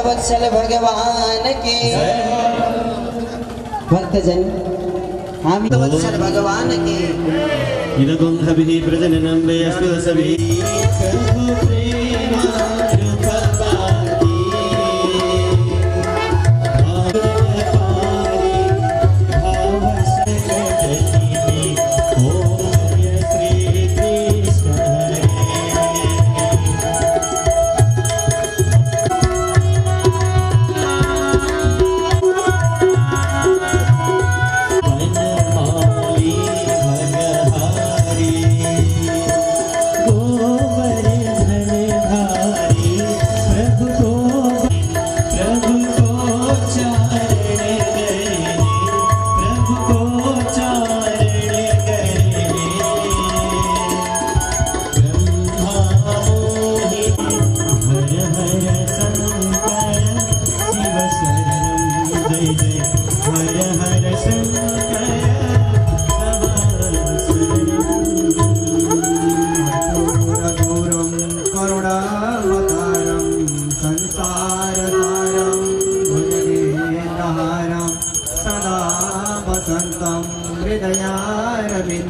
वत्सल भगवान की भक्तजन हामी वत्सल भगवान की इदगुं हभिः प्रजननं वेयस्तु सभी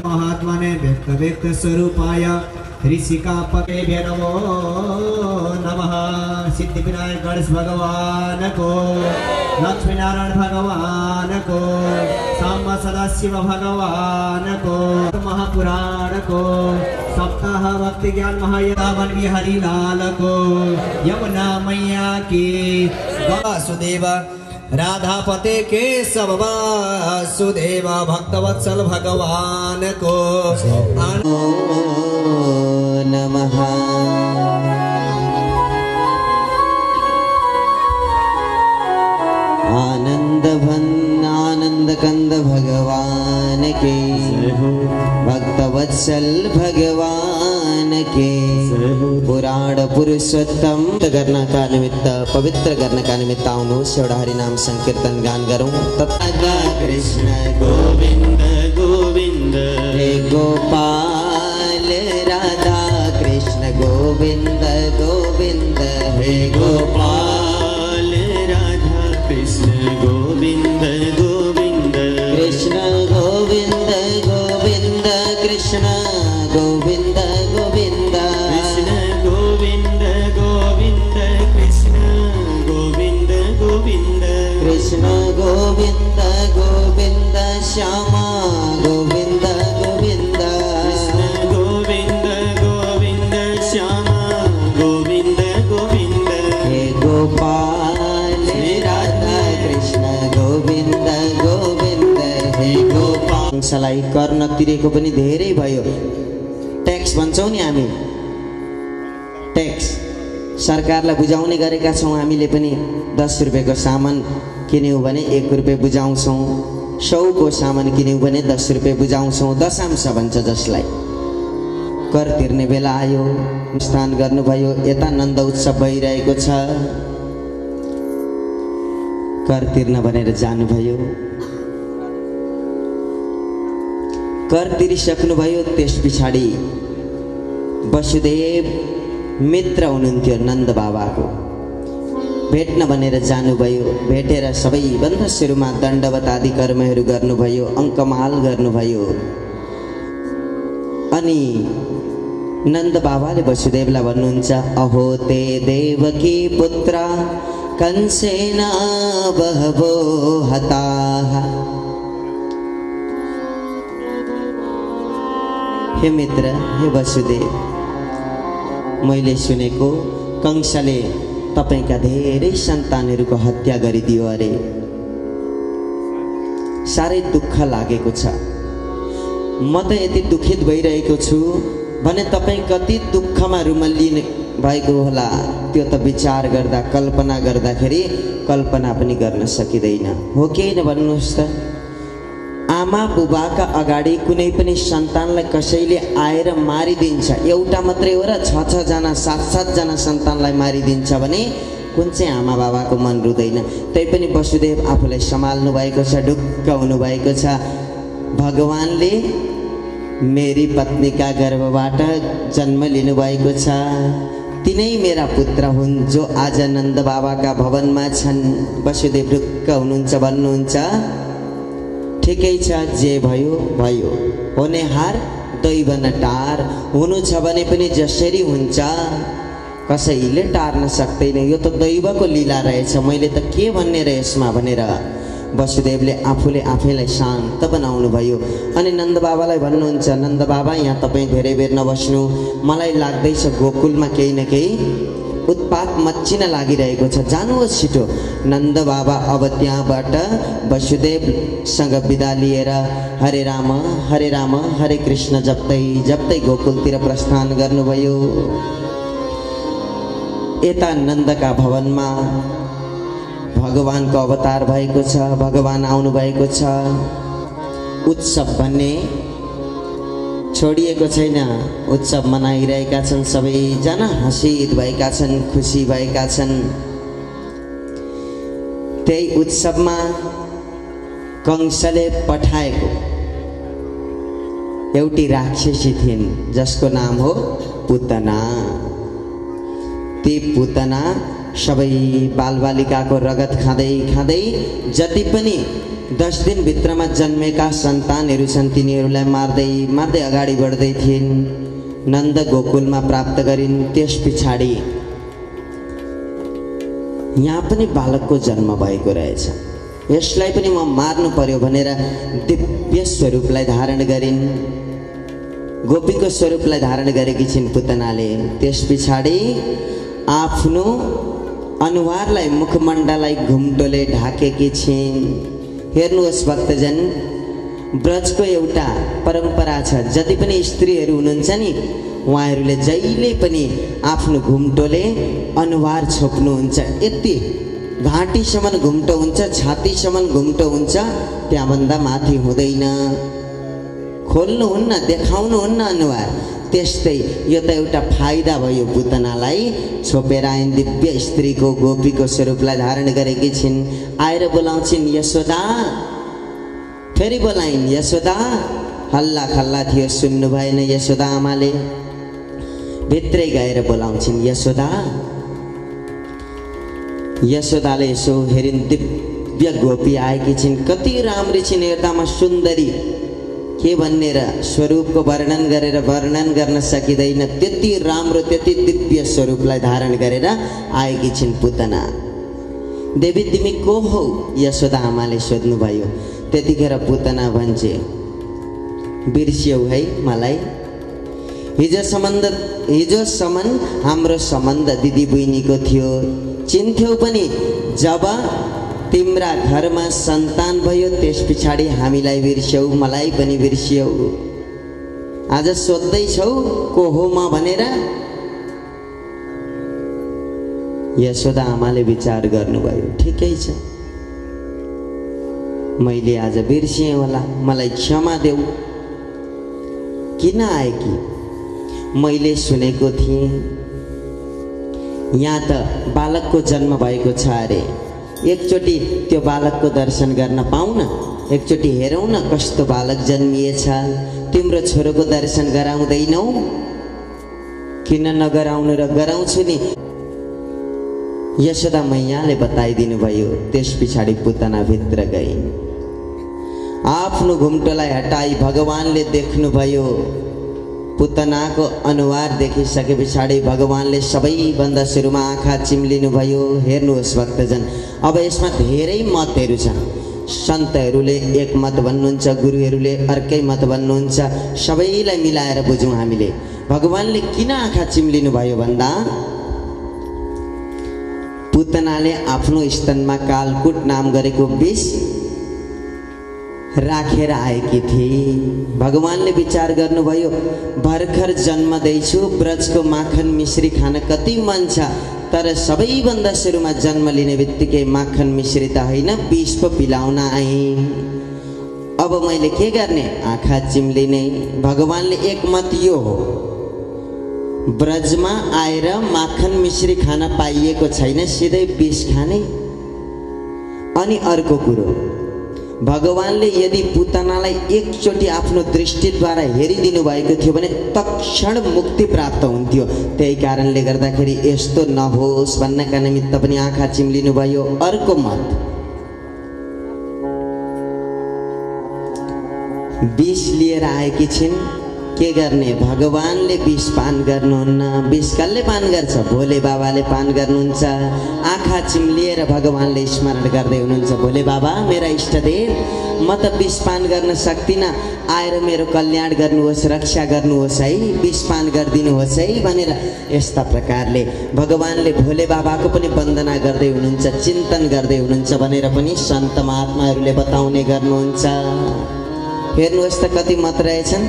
महात्मने व्यक्त स्वरूपाय ऋषिकापतेभ्य नमो नमः। सिद्धि विनायक गणेश भगवान को, लक्ष्मी नारायण भगवान को, सांब सदाशिव भगवान को, महापुराण को, सप्ताह भक्ति ज्ञान महायवन बिहारी लाल को, यमुना मैया की, वासुदेव राधापते केशव वासुदेव भक्तवत्सल भगवान को नमः। आनंद कंद भगवान के, भक्तवत्सल भगवान के, पुराण पुरुषोत्तम करना का निमित्त, पवित्र करने का निमित्त आउनुहोस् एउटा हरिनाम संकीर्तन गान गरौं। तथा कृष्ण गोविंद गोविंद हे गोपाल, राधा कृष्ण गोविंद गोविंद हे गोपाल, राधा कृष्ण गोविंद गोविंद, कृष्ण गोविंद गोविंद, कृष्ण गोविंद गोविंद, कृष्ण गोविंद गोविंद, कृष्ण गोविंद गोविंद, कृष्ण गोविंद गोविंद, श्यामा गोविंद गोविंद, कृष्ण गोविंद गोविंद, श्यामा गोविंद गोविंद, हे गोपाल, राधा कृष्ण गोविंद गोविंद, हे गोपाल। अंशलाई कर नतिरेको पनि धेरै भयो। ट्याक्स भन्छौं नि हामी, ट्याक्स सरकारलाई बुझाउने गरेका छौं। हामीले पनि 10 रुपैयाँको सामान किन्यौं भने 1 रुपैयाँ बुझाउँछौं, 100 को सामान किन्यौं भने 10 रुपैयाँ बुझाउँछौं। दशांश भन्छ जसलाई। कर तिर्ने बेला आयो, स्नान गर्नुभयो, यता नन्द उत्सव भइरहेको छ, कर तिर्न भनेर जानुभयो, कर तिरिसक्नुभयो। त्यस पछाडि वसुदेव मित्र हुनुहुन्थ्यो नन्द बाबाको, भेट्न भनेर जानुभयो। भेटेर सबैभन्दा सुरुमा दण्डवत आदि कर्महरू गर्नुभयो, अङ्कमाल गर्नुभयो। अनि नन्द बाबाले वसुदेवलाई भन्नुहुन्छ, अहो ते देवकी पुत्र कंसेन बहवो हताः। हे मित्र, हे वसुदेव, मैले सुनेको कंसले तपाईका धेरै सन्तानहरूको हत्या गरिदियो अरे। साह्रै दुःख लागेको छ। म त यति दुखित भइरहेको छु भने तपाईं कति दुःखमा रुमल्लिने भएको होला, त्यो त विचार गर्दा, कल्पना गर्दाखेरि कल्पना पनि गर्न सकिँदैन। हो कि हैन भन्नुहोस् त? आमा बुबाका अगाडि कुनै पनि सन्तानलाई कसैले आएर मारिदिन्छ, एउटा मात्रै हो र 6-6 जना 7-7 जना सन्तानलाई मारिदिन्छ भने कुन चाहिँ आमा बाबाको मन रुँदैन? तैपनि वसुदेव आफूलाई सम्हाल्नु भएको छ, ढुक्क हुनु भएको छ। भगवानले मेरी पत्नीका गर्भबाट जन्म लिनु भएको छ, तिनै मेरा पुत्र हुन् जो आज नन्द बाबाका भवनमा छन्। वसुदेव ढुक्क हुनुहुन्छ, भन्नुहुन्छ ठिकै छ, जे भयो भयो, हुने हार दैव न टार, हुनु छ भने पनि जसरी हुन्छ कसैले टार्न सक्दैन, यो त दैवको लीला रहेछ, मैले त के भन्ने र यसमा भनेर वसुदेवले आफूले आफैलाई शान्त बनाउनु भयो। अनि नन्द बाबालाई भन्नुहुन्छ, नन्द बाबा यहाँ तपाईँ धेरै बेर नबस्नु, मलाई लाग्दैछ गोकुलमा केही न केही उत्पात मच्चिन लागिरहेको छ, जानुहोस् छिटो। नन्द बाबा अब त्यहाँबाट वसुदेवसँग बिदा लिएर हरे राम हरे कृष्ण जप्दै जप्दै गोकुलतिर प्रस्थान गर्नुभयो। यता नन्दका भवनमा भगवानको अवतार भएको छ, भगवान आउनु भएको छ। उत्सव भन्ने छोडिएको छैन, उत्सव मनाइरहेका छन्, सबैजना हर्षित भएका छन्, खुसी भएका छन्। त्यही उत्सवमा कंसले पठाएको एउटी राक्षसी थिइन् जसको नाम हो पुतना। ती पुतना सबै बालबालिकाको रगत खाँदै खाँदै जति पनि 10 दिनभित्रमा जन्मेका सन्तानहरू छन् तिनीहरूलाई मार्दै मार्दै अगाडि बढ्दै थिइन्। नन्द गोकुलमा प्राप्त गरिन्। त्यस पछाडि यहाँ पनि बालकको जन्म भएको रहेछ, यसलाई पनि म मार्नु पर्यो भनेर दिव्य स्वरूपलाई धारण गरिन्, गोपीको स्वरूपलाई धारण गरेकी छिन् पुतनाले। त्यस पछाडि आफ्नो अनुहारलाई मुखमण्डललाई घुम्टोले ढाकेकी छिन्। हेर्नुहोस् भक्तजन, ब्रजको एउटा परम्परा छ, जति पनि स्त्रीहरू हुनुहुन्छ नि उहाँहरूले जहिले पनि आफ्नो घुम्टोले अनुहार छोप्नुहुन्छ। यति घाँटीसम्म घुम्टो हुन्छ, छातीसम्म घुम्टो हुन्छ, त्यहाँभन्दा माथि हुँदैन, खोल्नुहुन्न, देखाउनुहुन्न अनुहार। त्यस्तै यो त एउटा फाइदा भयो पुतनालाई, छोपेर आइन्, दिव्य स्त्रीको गोपीको स्वरूपलाई धारण गरेकी छिन्। आएर बोलाउँछिन् यशोदा, फेरि बोलाइन् यशोदा। हल्ला खल्ला थियो, सुन्नु भएन यशोदा आमाले, भित्रै गएर बोलाउँछिन् यशोदा। यशोदाले यसो हेरिन्, दिव्य गोपी आएकी छिन्, कति राम्री छिन्, हेर्दामा सुन्दरी, के भन्ने र स्वरूपको वर्णन गरेर वर्णन गर्न सकिँदैन, त्यति राम्रो त्यति दिव्य स्वरूपलाई धारण गरेर आएकी छिन् पुतना। देवी तिमी को हौ? यशोदा आमाले सोध्नुभयो। त्यतिखेर पुतना भन्छे, बिर्स्यौ है मलाई, हिजोसम्म हाम्रो सम्बन्ध दिदी बहिनीको थियो, चिन्थ्यौ पनि, जब तिम्रा घरमा सन्तान भयो त्यस पछाडि हामीलाई बिर्स्यौ, मलाई पनि बिर्स्यौ। आज सोध्दैछौ को हो म भनेर? यशोदा आमाले विचार गर्नुभयो, ठिकै छ, मैले आज बिर्सिएँ होला, मलाई क्षमा देऊ। किन आए कि? मैले सुनेको थिएँ यहाँ त बालकको जन्म भएको छ अरे, एकचोटि त्यो बालकको दर्शन गर्न पाऊ न, एकचोटि हेरौँ न कस्तो बालक जन्मिएछ। तिम्रो छोरोको दर्शन गराउँदैनौ? किन नगराउनु र गराउँछु नि। यशोदा मैयाले बताइदिनु भयो। त्यस पछाडि पुतना भित्र गइन्, आफ्नो घुम्टोलाई हटाई भगवानले देख्नुभयो। पुतनाको अनुहार देखिसके पछाडि भगवानले सबैभन्दा सुरुमा आँखा चिम्लिनु भयो। हेर्नुहोस् भक्तजन, अब यसमा धेरै मतहरू छन्, सन्तहरूले एक मत भन्नुहुन्छ, गुरुहरूले अर्कै मत भन्नुहुन्छ, सबैलाई मिलाएर बुझौँ हामीले। भगवानले किन आँखा चिम्लिनु भयो भन्दा पुतनाले आफ्नो स्तनमा कालकुट नाम गरेको विष राखेर आएकी थिए। भगवानले विचार गर्नुभयो, भर्खर जन्मदैछु, ब्रजको माखन मिश्री खान कति मन छ, तर सबैभन्दा सुरुमा जन्म लिने बित्तिकै माखन मिश्री त होइन, विष पो पिलाउन आएँ। अब मैले के गर्ने? आँखा चिम्लिने। भगवानले एक मत यो हो, ब्रजमा आएर माखन मिश्री खान पाइएको छैन, सिधै विष खाने। अनि अर्को कुरो, भगवानले यदि पुतनालाई एकचोटि आफ्नो दृष्टिद्वारा हेरिदिनु भएको थियो भने तत्क्षण मुक्ति प्राप्त हुन्थ्यो। त्यही कारणले गर्दाखेरि यस्तो नहोस् भन्नका निमित्त पनि आँखा चिम्लिनु भयो। अर्को मत, विष लिएर आएकी छिन्, के गर्ने? भगवानले विष पान गर्नुहुन्न। विष कसले पान गर्छ? भोले बाबाले पान गर्नुहुन्छ। आँखा चिम्लिएर भगवानले स्मरण गर्दै हुनुहुन्छ, भोले बाबा मेरा इष्टदेव, म त विष पान गर्न सक्दिनँ, आएर मेरो कल्याण गर्नुहोस्, रक्षा गर्नुहोस् है, विष पान गरिदिनुहोस् है भनेर यस्ता प्रकारले भगवानले भोले बाबाको पनि वन्दना गर्दै हुनुहुन्छ, चिन्तन गर्दै हुनुहुन्छ भनेर पनि सन्त महात्माहरूले बताउने गर्नुहुन्छ। हेर्नुहोस् त कति मत रहेछन्।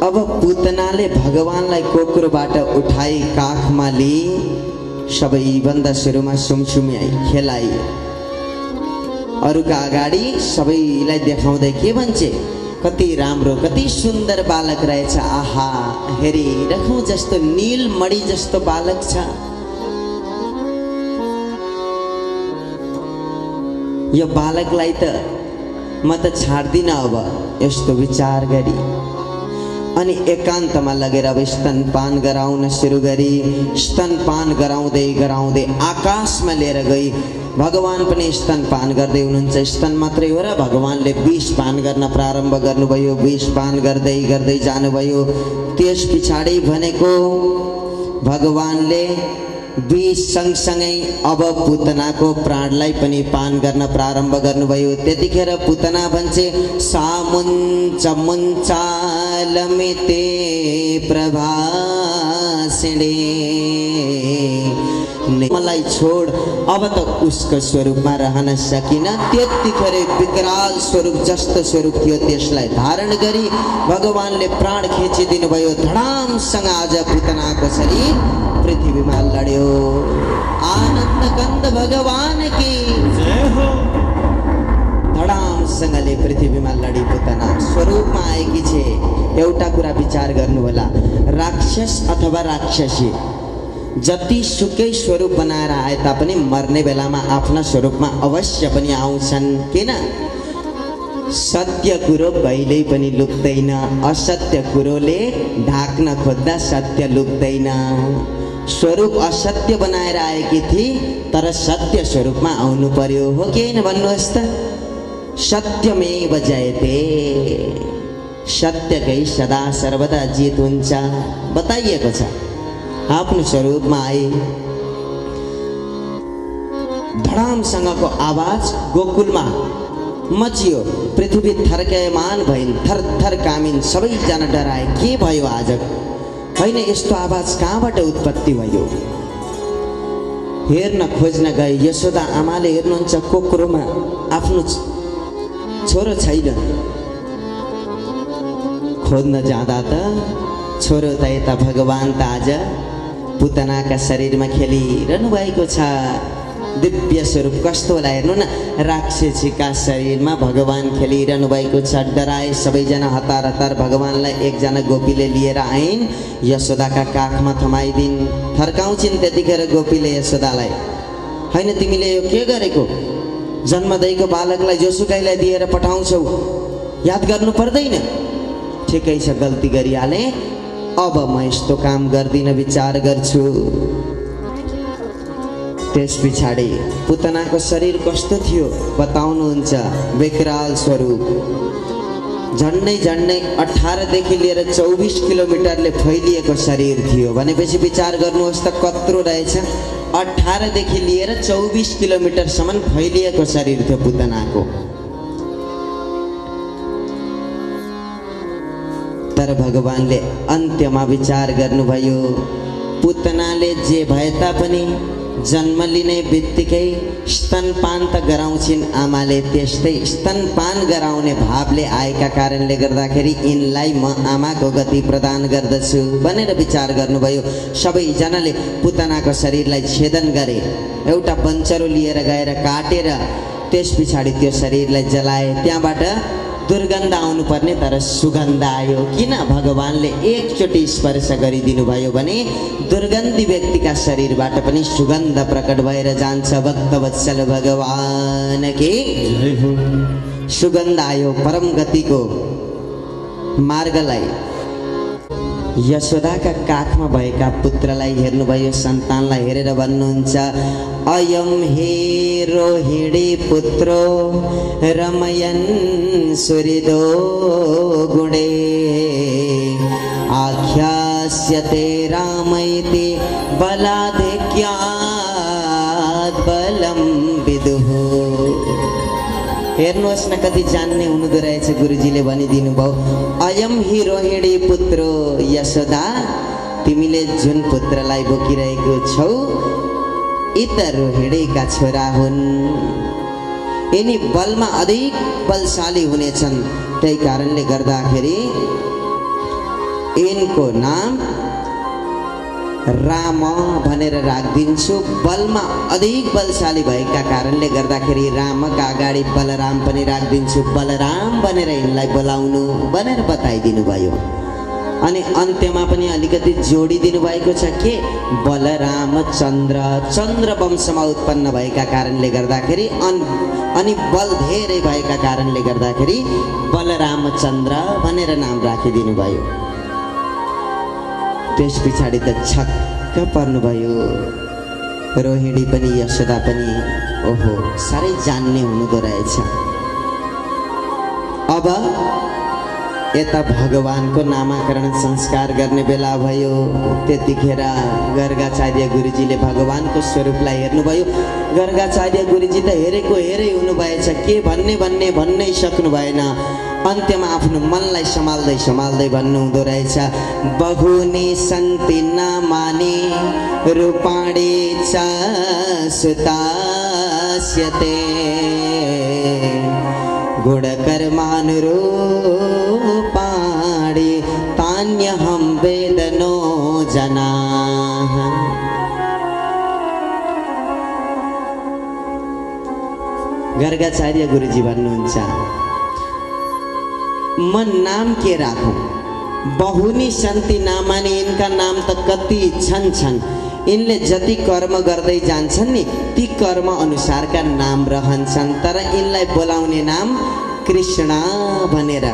अब पुतनाले भगवानलाई कोक्रोबाट उठाई काखमा लिई सबैभन्दा सुरुमा सुमसुमी खेलाई। अरूका अगाडि सबैलाई देखाउँदै के भन्छे? कति राम्रो, कति सुन्दर बालक रहेछ, आहा हेरिरखौँ जस्तो नीलमणि जस्तो बालक छ। यो बालकलाई त म त छाड्दिनँ अब, यस्तो विचार गरी अनि एकान्तमा लगेर अब स्तनपान गराउन सुरु गरी। स्तनपान गराउँदै गराउँदै आकाशमा लिएर गई। भगवान पनि स्तनपान गर्दै हुनुहुन्छ। स्तन मात्रै हो र भगवानले विष पान गर्न प्रारम्भ गर्नुभयो। विष पान गर्दै गर्दै जानुभयो। त्यस पछाडि भनेको भगवानले विष सँगसँगै अब पुतनाको प्राणलाई पनि पान गर्न प्रारम्भ गर्नुभयो। त्यतिखेर पुतना भन्छे, सामुञ्च मुञ्चालमिते प्रभासिणे, मलाई छोड, अब त उसको स्वरूपमा रहन सकिन। त्यतिखेर विकराल स्वरूप जस्तो स्वरूप थियो त्यसलाई धारण गरी भगवानले प्राण खिचिदिनु भयो। धडामसँग आज पुतनाको शरीर पृथ्वीमा लड्यो। आनन्द कंद भगवान की जय हो। धडामसँगले पृथ्वीमा लडी पुतना स्वरूपमा आएकी छे। एउटा कुरा विचार गर्नु होला, राक्षस अथवा राक्षसी जति सुकै स्वरूप बनाएर आए तापनि मर्ने बेलामा आफ्ना स्वरूपमा अवश्य पनि आउँछन्। किन? सत्य कुरो कहिल्यै पनि लुक्दैन। असत्य कुरोले ढाक्न खोज्दा सत्य लुक्दैन। स्वरूप असत्य बनाएर आएकी थिए तर सत्य स्वरूपमा आउनु पर्यो, हो कि हैन भन्नुहोस् त? सत्यमेव जयते, सत्यकै सदा सर्वदा जित हुन्छ बताइएको छ। आफ्नो स्वरूपमा आए। धडामसँगको आवाज गोकुलमा मचियो। पृथ्वी थर्कायमान भइन्, थरथर कामिन्, सबैजना डराए। के भयो आज? होइन, यस्तो आवाज कहाँबाट उत्पत्ति भयो? हेर्न खोज्न गए यशोदा आमाले हेर्नुहुन्छ कोक्रोमा आफ्नो छोरो छैन। खोज्न जाँदा त छोरो त यता भगवान त आज पुतनाका शरीरमा खेलिरहनु भएको छ। दिव्य स्वरूप कस्तो होला हेर्नु न। राक्षसीका शरीरमा भगवान खेलिरहनु भएको छ। डराए सबैजना, हतार हतार भगवानलाई एकजना गोपीले लिएर आइन्। यशोदाका काखमा थमाइदिन्। थर्काउँछिन् त्यतिखेर गोपीले यशोदालाई, होइन तिमीले यो के गरेको? जन्मदैको बालकलाई जोसुकैलाई दिएर पठाउँछौ, याद गर्नु पर्दैन? ठिकै छ, गल्ती गरिहालेँ, अब म यस्तो काम गर्दिन, विचार गर्छु। त्यस पछाडि पुतनाको शरीर कस्तो थियो बताउनुहुन्छ? विकराल स्वरूप, झन्डै झन्डै 18 देखि लिएर 24 किलोमिटरले फैलिएको शरीर थियो। भनेपछि विचार गर्नुहोस् त कत्रो रहेछ। 18 देखि लिएर 24 किलोमिटरसम्म फैलिएको शरीर थियो पुतनाको। तर भगवानले अन्त्यमा विचार गर्नुभयो, पुतनाले जे भए तापनि जन्म लिने बित्तिकै स्तनपान त गराउँछिन् आमाले। त्यस्तै स्तनपान गराउने भावले आएका कारणले गर्दाखेरि यिनलाई म आमाको गति प्रदान गर्दछु भनेर विचार गर्नुभयो। सबैजनाले पुतनाको शरीरलाई छेदन गरे। एउटा बन्चरो लिएर गएर काटेर त्यस पछाडि त्यो शरीरलाई जलाए। त्यहाँबाट दुर्गन्ध आउनुपर्ने तर सुगन्ध आयो। किन भगवानले एकचोटि स्पर्श गरिदिनु भयो भने दुर्गन्धी व्यक्तिका शरीरबाट पनि सुगन्ध प्रकट भएर जान्छ। भक्तवत्सल भगवान के सुगन्ध आयो। परम गतिको मार्गलाई यशोदाका काखमा भएका पुत्रलाई हेर्नुभयो, सन्तानलाई हेरेर भन्नुहुन्छ, अयम हे रोहिणी पुत्रो रमयन् सुहृदो गुणे आख्यास्यते रामैति बलाधिक्यात् बलं विदुः। हेर्नुहोस् न कति जान्ने हुनुहुँदो रहेछ। गुरुजीले भनिदिनु भयो, अयम हि रोहिणी पुत्रो यशोदा, तिमीले जुन पुत्रलाई बोकिरहेको छौ यी त रोहिणीका छोरा हुन्। यिनी बलमा अधिक बलशाली हुनेछन्। त्यही कारणले गर्दाखेरि यिनको नाम राम भनेर राखिदिन्छु। बलमा अधिक बलशाली भएका कारणले गर्दाखेरि रामका अगाडि बलराम पनि राखिदिन्छु। बलराम भनेर यिनलाई बोलाउनु भनेर बताइदिनु भयो। अनि अन्त्यमा पनि अलिकति जोडिदिनु भएको छ के बलराम चन्द्र। चन्द्र वंशमा उत्पन्न भएका कारणले गर्दाखेरि अनि बल धेरै भएका कारणले गर्दाखेरि बलराम चन्द्र भनेर नाम राखिदिनु भयो। त्यस पछाडि त छक्क पर्नुभयो रोहिणी पनि यशोदा पनि। ओहो, साह्रै जान्ने हुनुहुँदो रहेछ। अब यता भगवानको नामाकरण संस्कार गर्ने बेला भयो। त्यतिखेर गर्गाचार्य गुरुजीले भगवानको स्वरूपलाई हेर्नुभयो। गर्गाचार्य गुरुजी त हेरेको हेरै हुनुभएछ, के भन्नै सक्नु भएन। अन्त्यमा आफ्नो मनलाई सम्हाल्दै भन्नुहुँदो रहेछ, बहुनी सन्ति नामानि रूपाणि च सुतास्यते गुणकर्मानुरूपाणि तान्यहं वेद नो जनाः। गर्गाचार्य गुरुजी भन्नुहुन्छ, म नाम के राखौं? बहुनी सन्ति नामानि, इनका नाम त कति छन्। इनले जति कर्म गर्दै जान्छन् नि ती कर्म अनुसारका नाम रहन्छन्। तर इनलाई बोलाउने नाम कृष्ण भनेर।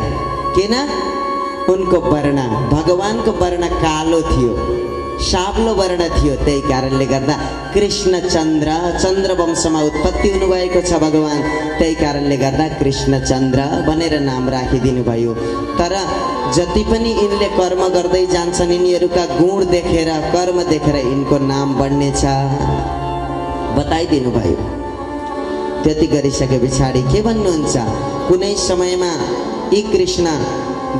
किन? उनको वर्ण, भगवानको वर्ण कालो थियो, साब्लो वर्ण थियो। त्यही कारणले गर्दा कृष्ण चन्द्र, चन्द्र वंशमा उत्पत्ति हुनुभएको छ भगवान। त्यही कारणले गर्दा कृष्ण चन्द्र भनेर नाम राखिदिनु भयो। तर जति पनि यिनले कर्म गर्दै जान्छन् यिनीहरूका गुण देखेर, कर्म देखेर यिनको नाम बढ्नेछ बताइदिनु भयो। त्यति गरिसके पछाडि के भन्नुहुन्छ, कुनै समयमा यी कृष्ण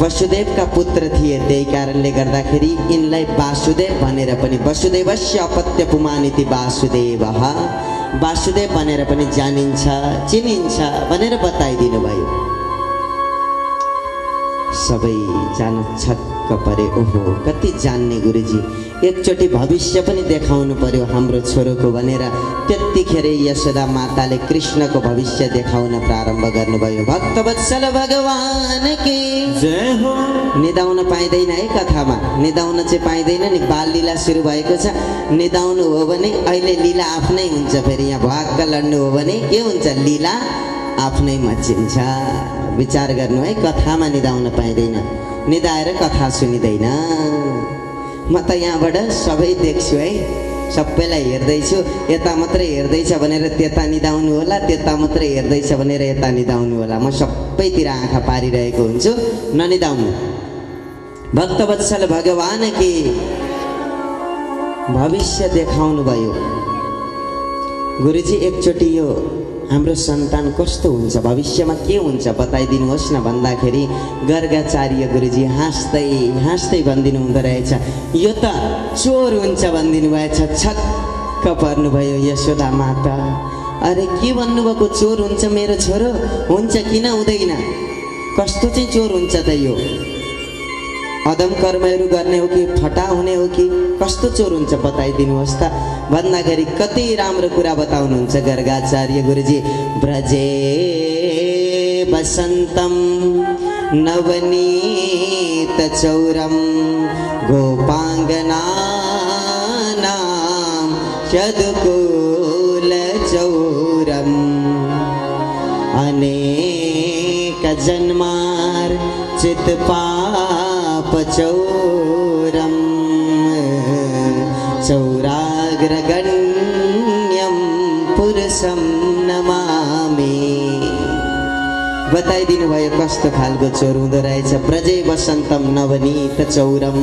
वसुदेवका पुत्र थिए। त्यही कारणले गर्दाखेरि यिनलाई वासुदेव भनेर पनि, वसुदेवस्य अपत्य पुमानिति वासुदेवः, वासुदेव भनेर पनि जानिन्छ, चिनिन्छ भनेर बताइदिनु भयो। सबै जान छक्क परे। ओहो, कति जान्ने गुरुजी। एकचोटि भविष्य पनि देखाउनु पर्यो हाम्रो छोरोको भनेर त्यतिखेर यशोदा माताले कृष्णको भविष्य देखाउन प्रारम्भ गर्नुभयो। भक्तवत्सल भगवान की जय हो। निदाउन पाइँदैन है कथामा, निदाउन चाहिँ पाइँदैन नि। बाल लीला सुरु भएको छ, निदाउनु हो भने अहिले लीला आफ्नै हुन्छ। फेरि यहाँ भाग्ग लड्नु हो भने के हुन्छ, लीला आफ्नै मचिन्छ। विचार गर्नु है, कथामा निदाउन पाइँदैन, निदाएर कथा सुनिँदैन। म त यहाँबाट सबै देख्छु है, सबैलाई हेर्दैछु। यता मात्रै हेर्दैछ भनेर त्यता निदाउनु होला, त्यता मात्रै हेर्दैछ भनेर यता निदाउनु होला। म सबैतिर आँखा पारिरहेको हुन्छु, ननिदाउनु। भक्तवत्सल भगवान की भविष्य देखाउनु भयो गुरुजी। एकचोटि यो हाम्रो सन्तान कस्तो हुन्छ, भविष्यमा के हुन्छ बताइदिनुहोस् न भन्दाखेरि गर्गाचार्य गुरुजी हाँस्दै भनिदिनु हुँदो रहेछ, यो त चोर हुन्छ भनिदिनु भएछ। छक्क पर्नुभयो यशोदा माता। अरे के भन्नुभएको, चोर हुन्छ मेरो छोरो? हुन्छ, किन हुँदैन? कस्तो चाहिँ चोर हुन्छ त यो? अदम कर्महरू गर्ने हो कि फटा हुने हो कि कस्तो चोर हुन्छ बताइदिनुहोस् त भन्दाखेरि कति राम्रो कुरा बताउनुहुन्छ गर्गाचार्य गुरुजी। ब्रजे वसन्तं नवनीतचौरं गोपाङ्गनानां यदुकुलचौरम् अनेकजन्मार्जित पापचौरम् चौराग्रगण्यं पुरुषं नमामि। बताइदिनु भयो कस्तो खालको चोर हुँदो रहेछ। ब्रजे वसन्तम नवनीत चौरम,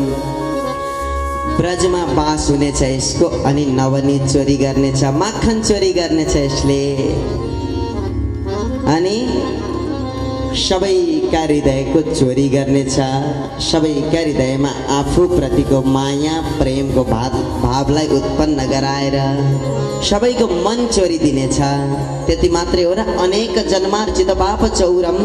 ब्रजमा बास हुनेछ यसको अनि नवनीत चोरी गर्नेछ, माखन चोरी गर्नेछ यसले अनि सबैका हृदयको चोरी गर्नेछ। सबैका हृदयमा आफूप्रतिको माया प्रेमको भावलाई उत्पन्न गराएर सबैको मन चोरी दिनेछ। त्यति मात्रै हो र अनेक जन्मार्जित पाप चौरम,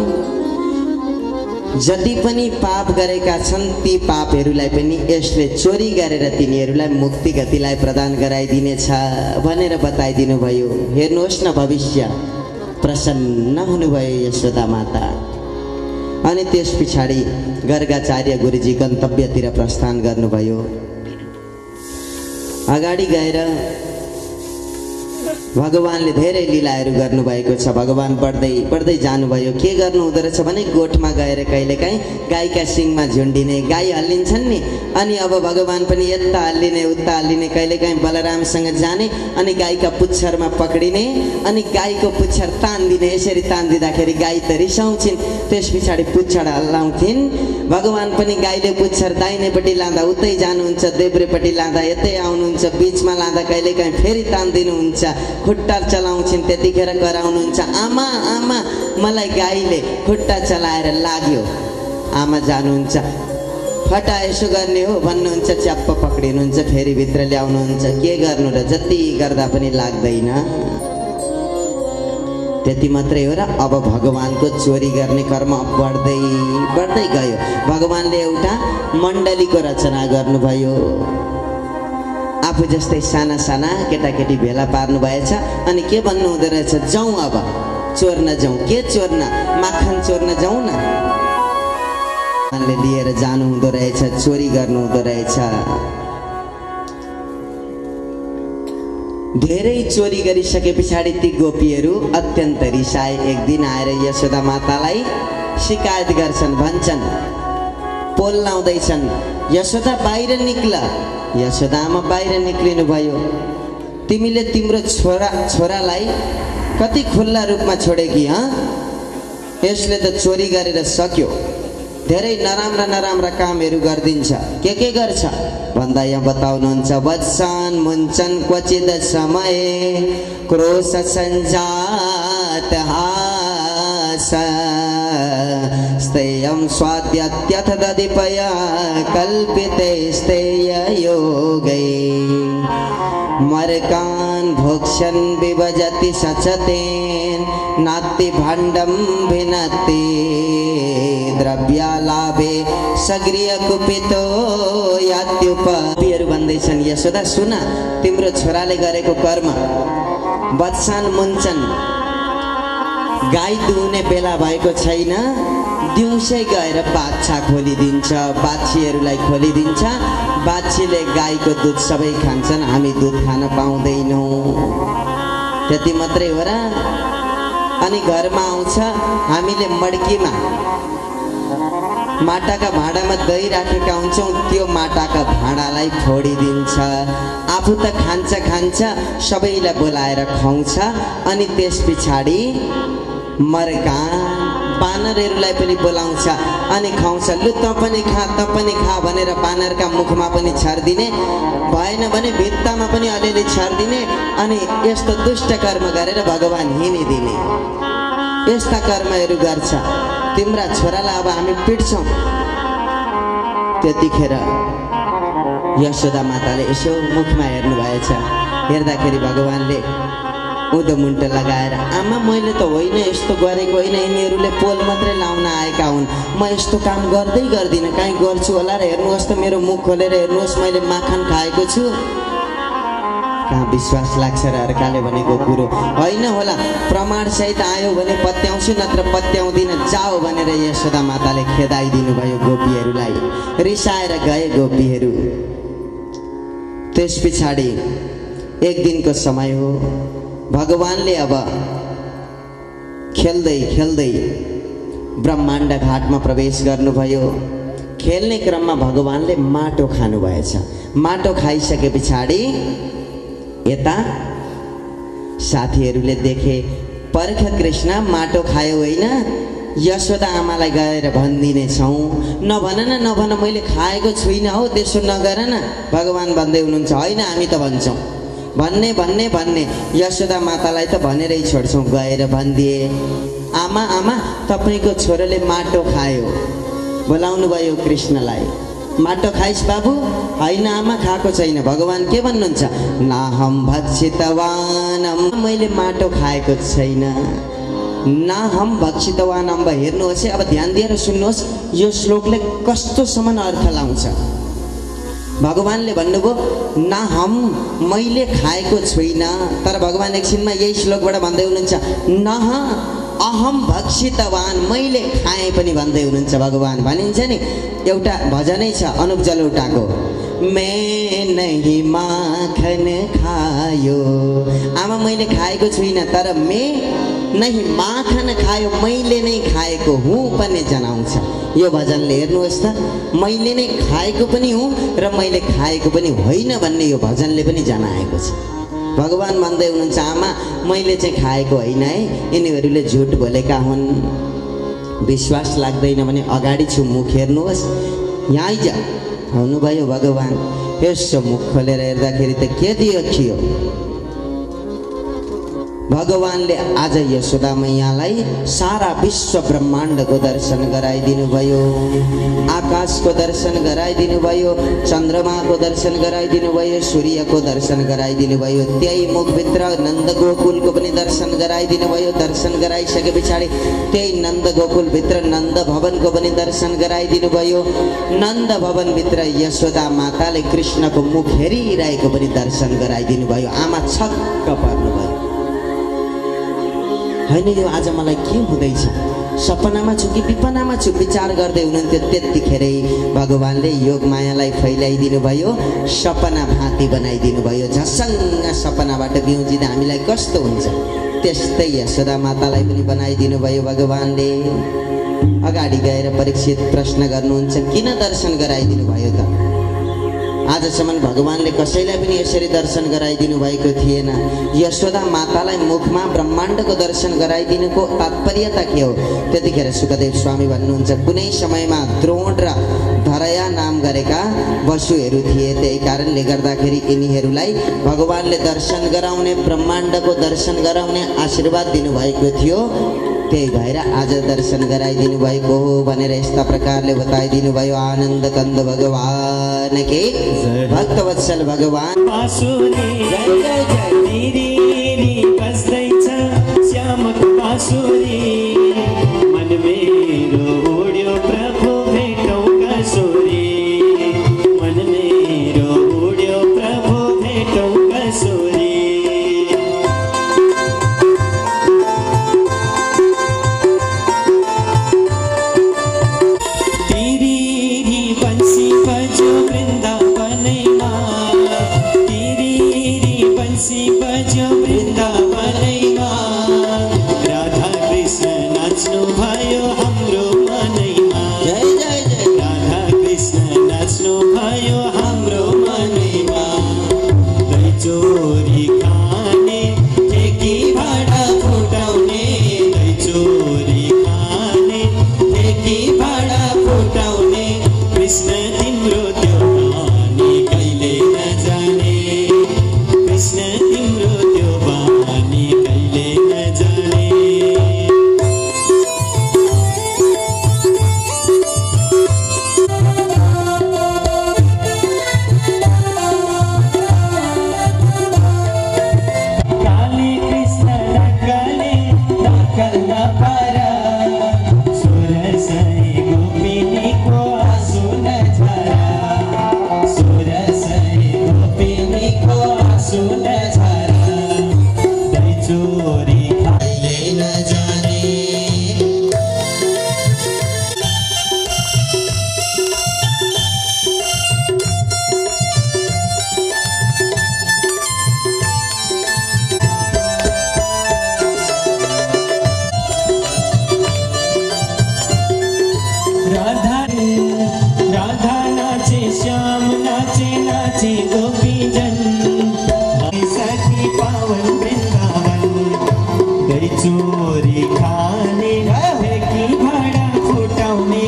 जति पनि पाप गरेका छन् ती पापहरूलाई पनि यसले चोरी गरेर तिनीहरूलाई मुक्ति गतिलाई प्रदान गराइदिनेछ भनेर बताइदिनु भयो। हेर्नुहोस् न, भविष्य प्रसन्न हुनुभयो यशोदा माता। अनि त्यस पछाडि गर्गाचार्य गुरुजी गन्तव्यतिर प्रस्थान गर्नुभयो। अगाडि गएर भगवानले धेरै लीलाहरू गर्नुभएको छ। भगवान बढ्दै बढ्दै जानुभयो। के गर्नु हुँदो रहेछ भने गोठमा गएर कहिलेकाहीँ गाईका सिङमा झुन्डिने, गाई हल्लिन्छन् नि, अनि अब भगवान पनि यता हल्लिने उता हल्लिने, कहिलेकाहीँ बलरामसँग जाने अनि गाईका पुच्छरमा पक्रिने अनि गाईको पुच्छर तान्दिने। यसरी तान्दिँदाखेरि गाई त रिसाउँछिन्, त्यस पछाडि पुच्छर हल्लाउँथिन्। भगवान पनि गाईले पुच्छर दाहिनेपट्टि लाँदा उतै जानुहुन्छ, देब्रेपट्टि लाँदा यतै आउनुहुन्छ, बिचमा लाँदा कहिलेकाहीँ फेरि तान्दिनुहुन्छ, खुट्टा चलाउँछिन्। त्यतिखेर कराउनुहुन्छ, आमा आमा मलाई गाईले खुट्टा चलाएर लाग्यो। आमा जानुहुन्छ, फटा यसो गर्ने हो भन्नुहुन्छ, च्याप्प पक्रिनुहुन्छ, फेरि भित्र ल्याउनुहुन्छ। के गर्नु र, जति गर्दा पनि लाग्दैन। त्यति मात्रै हो र अब भगवानको चोरी गर्ने कर्म बढ्दै बढ्दै गयो। भगवानले एउटा मण्डलीको रचना गर्नुभयो। आफू जस्तै साना साना केटाकेटी भेला पार्नु भएछ अनि के भन्नु हुँदो रहेछ, जाउँ अब चोर्न जाउँ। के चोर्न? माखन चोर्न जाउँ न। लिएर जानु हुँदो रहेछ, चोरी गर्नु हुँदो रहेछ। धेरै चोरी गरिसके पछाडि ती गोपीहरू अत्यन्त रिसाए। एक दिन आएर यशोदा मातालाई शिकायत गर्छन्, भन्छन्, पोल लाउँदैछन्, यशोदा बाहिर निक्ल। यशोदामा बाहिर निक्लिनु भयो। तिमीले तिम्रो छोरालाई कति खुल्ला रूपमा छोडेकी? यसले त चोरी गरेर सक्यो। धेरै नराम्रा नराम्रा कामहरू गरिदिन्छ। के गर्छ भन्दा यहाँ बताउनुहुन्छ, वत्सन मुञ्चन क्वचिद समय क्रोश सञ्जात हास स्तेयं स्वाद्यत्यथ दधिपय कल्पिते स्तेय योगै मर्कान् भोक्ष्यन् विभजति सचतेन नाति भाण्डं भिनति द्रव्यालाभे सगृह कुपितो यात्युपहरू भन्दैछन्, यशोदा सुन, तिम्रो छोराले गरेको कर्म। वत्सन मुञ्चन, गाई दुहुने बेला भएको छैन, दिउँसै गएर बाछा खोलिदिन्छ, बाछीहरूलाई खोलिदिन्छ। बाछीले गाईको दुध सबै खान्छन्, हामी दुध खान पाउँदैनौँ। त्यति मात्रै हो र। अनि घरमा आउँछ, हामीले मड्कीमा माटाका भाँडामा दही राखेका हुन्छौँ, त्यो माटाका भाँडालाई फोडिदिन्छ। आफू त खान्छ सबैलाई बोलाएर खुवाउँछ। अनि त्यस पछाडि मर्का बानरहरूलाई पनि बोलाउँछ अनि खुवाउँछ। लु त पनि खा भनेर बानरका मुखमा पनि छर्दिने, भएन भने भित्तामा पनि अलिअलि छर्दिने। अनि यस्तो दुष्ट कर्म गरेर भगवान हिँडिदिने। यस्ता कर्महरू गर्छ। तिम्रा छोरालाई अब हामी पिट्छौँ। त्यतिखेर यशोदा माताले यसो मुखमा हेर्नु भएछ। हेर्दाखेरि भगवानले उँधो मुन्टो लगाएर, आमा मैले त होइन यस्तो गरेको होइन, यिनीहरूले पोल मात्रै लाउन आएका हुन्, म यस्तो काम गर्दै गर्दिनँ, काहीँ गर्छु होला र हेर्नुहोस् त मेरो मुख खोलेर हेर्नुहोस्, मैले माखन खाएको छु। कहाँ विश्वास लाग्छ र अर्काले भनेको कुरो होइन होला। प्रमाण सहित आयो भने पत्याउँछु, नत्र पत्याउँदिन जाओ भनेर यशोदा माताले खेदाइदिनु भयो गोपीहरूलाई। रिसाएर गए गोपीहरू। त्यस पछाडि एक दिनको समय हो, भगवानले अब खेल्दै खेल्दै ब्रह्माण्ड घाटमा प्रवेश गर्नुभयो। खेल्ने क्रममा भगवानले माटो खानुभएछ। माटो खाइसके पछाडि यता साथीहरूले देखे, पर्ख कृष्ण माटो खायो होइन, यशोदा आमालाई गएर भनिदिनेछौँ। नभन न नभन, मैले खाएको छुइनँ हो, त्यसो नगर न। भगवान भन्दै हुनुहुन्छ होइन हामी त भन्छौँ, भन्ने भन्ने भन्ने। यशोदा मातालाई त भनेरै छोड्छौँ। गएर भनिदिए, आमा आमा तपाईँको छोरोले माटो खायो। बोलाउनु भयो कृष्णलाई। माटो खाइस् बाबु? होइन आमा खाएको छैन। भगवान के भन्नुहुन्छ? नाहम भक्षितवानम, मैले माटो खाएको छैन। नाहम भक्षितवानम। हेर्नुहोस् है, अब ध्यान दिएर सुन्नुहोस्, यो श्लोकले कस्तोसम्म अर्थ लाउँछ। भगवानले भन्नुभयो नाहम, मैले खाएको छुइनँ। तर भगवान एकछिनमा यही श्लोकबाट भन्दै हुनुहुन्छ नह अहम भक्षितवान, मैले खाएँ पनि भन्दै हुनुहुन्छ भगवान। भनिन्छ नि, एउटा भजनै छ अनुप जलौटाको, मैं नहीं माखन खायो। आमा मैले खाएको छुइनँ, तर मैं नहीं माखन खायो, मैले नै खाएको हुँ पनि जनाउँछ यो भजनले। हेर्नुहोस् त, मैले नै खाएको पनि हुँ र मैले खाएको पनि होइन भन्ने यो भजनले पनि जनाएको छ। भगवान भन्दै हुनुहुन्छ आमा मैले चाहिँ खाएको होइन है, यिनीहरूले झुट बोलेका हुन्। विश्वास लाग्दैन भने अगाडि छु, मुख हेर्नुहोस्, यहाँ आइज आउनुभयो भगवान। यसो मुख खोलेर हेर्दाखेरि त के देखियो? भगवानले आज यशोदा मैयालाई सारा विश्व ब्रह्माण्डको दर्शन गराइदिनु भयो। आकाशको दर्शन गराइदिनु भयो, चन्द्रमाको दर्शन गराइदिनु भयो, सूर्यको दर्शन गराइदिनु भयो। त्यही मुखभित्र नन्द गोकुलको पनि दर्शन गराइदिनु भयो। दर्शन गराइसके पछाडि त्यही नन्द गोकुलभित्र नन्द भवनको पनि दर्शन गराइदिनु भयो। नन्द भवनभित्र यशोदा माताले कृष्णको मुख हेरिरहेको पनि दर्शन गराइदिनु भयो। आमा छक्क पर्नुभयो। होइन यो आज मलाई के हुँदैछ? सपनामा छु कि विपनामा छु विचार गर्दै हुनुहुन्थ्यो। त्यतिखेरै भगवानले योग मायालाई फैलाइदिनु भयो, सपना भाँति बनाइदिनु भयो। झसङ्ग सपनाबाट बिउजिँदा हामीलाई कस्तो हुन्छ, त्यस्तै यशोदा मातालाई पनि बनाइदिनु भयो भगवानले। अगाडि गएर परीक्षित प्रश्न गर्नुहुन्छ, किन दर्शन गराइदिनु भयो त? आजसम्म भगवानले कसैलाई पनि यसरी दर्शन गराइदिनु भएको थिएन। यशोदा मातालाई मुखमा ब्रह्माण्डको दर्शन गराइदिनुको तात्पर्यता के हो? त्यतिखेर सुखदेव स्वामी भन्नुहुन्छ, कुनै समयमा द्रोण र धरया नाम गरेका वसुहरू थिए, त्यही कारणले गर्दाखेरि यिनीहरूलाई भगवानले दर्शन गराउने, ब्रह्माण्डको दर्शन गराउने आशीर्वाद दिनुभएको थियो। त्यही भएर आज दर्शन गराइदिनु भएको हो भनेर यस्ता प्रकारले बताइदिनु भयो। आनन्द कन्द भगवान के, भक्तवत्सल भगवान। बाँसुरी बज्दैछ श्यामको बाँसुरी, मन मेरो उड्यो प्रभु भेटौँ कसुरी, मन मेरो उड्यो प्रभु भेटौँ कसुरी। तिम्रो त्यो पानी पावन वृन्दावन दही चोरी खाने की भाडा फुटाउने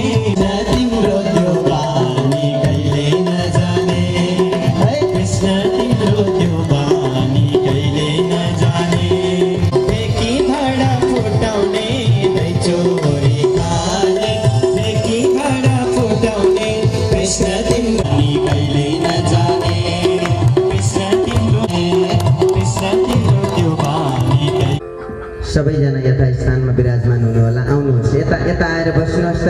तिम्रो त्यो बानी कहिले नजाने कृष्ण तिम्रो त्यो बानी कहिले नजाने की भाडा फुटाउने दही चोरी खाने की भाडा फुटाउने कृष्ण तिम्रो कहिले नजाने कृष्ण तिम्रो त्यो बानी सबैजना यथा स्थानमा विराजमान हुनुहोला। आउनुहोस्, यता यता आएर बस्नुहोस्। त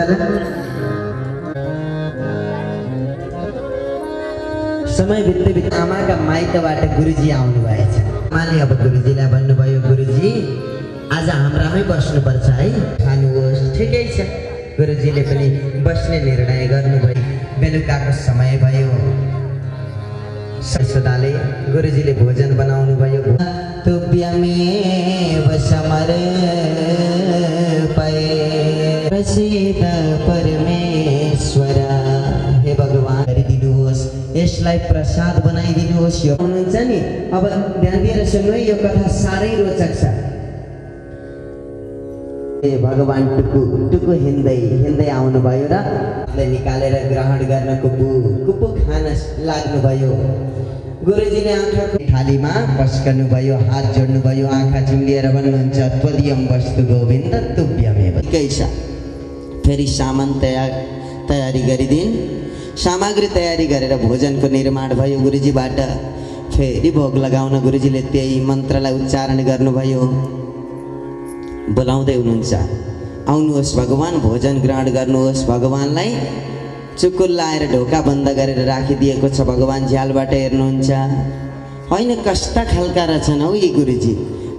समय बित्दै बित्दै आमाका माइतबाट गुरुजी आउनुभएछ। आमाले अब गुरुजीलाई भन्नुभयो, गुरुजी आज हाम्रामै बस्नुपर्छ है, खानुहोस्। ठिकै छ, गुरुजीले पनि बस्ने निर्णय गर्नुभयो। बेलुकाको समय भयो। यशोदाले गुरुजीले भोजन बनाउनु भयो। तुभ्यमेव समर्पये प्रसीद परमेश्वर। हे भगवान, गरिदिनुहोस्, यसलाई प्रसाद बनाइदिनुहोस्। यो हुनुहुन्छ नि, अब ध्यान दिएर सुन्नु है, यो कथा साह्रै रोचक छ। भगवान टुकु हिँड्दै आउनुभयो र निकालेर ग्रहण गर्न कुपु खान लाग्नुभयो। गुरुजीले आँखाको थालीमा पस्कनु भयो, हात जोड्नु भयो, आँखा चिम्लिएर भन्नुहुन्छ, त्वदीयम वस्तु गोविन्द तुभ्यमेव। कैसा फेरि सामान तयारी गरिदिन्। सामग्री तयारी गरेर भोजनको निर्माण भयो गुरुजीबाट। फेरि भोग लगाउन गुरुजीले त्यही मन्त्रलाई उच्चारण गर्नुभयो। बोलाउँदै हुनुहुन्छ, आउनुहोस् भगवान, भोजन ग्रहण गर्नुहोस्। भगवानलाई चुकुल लाएर ढोका बन्द गरेर राखिदिएको छ। भगवान झ्यालबाट हेर्नुहुन्छ। होइन, कस्ता खालका रहेछन् हौ यी गुरुजी।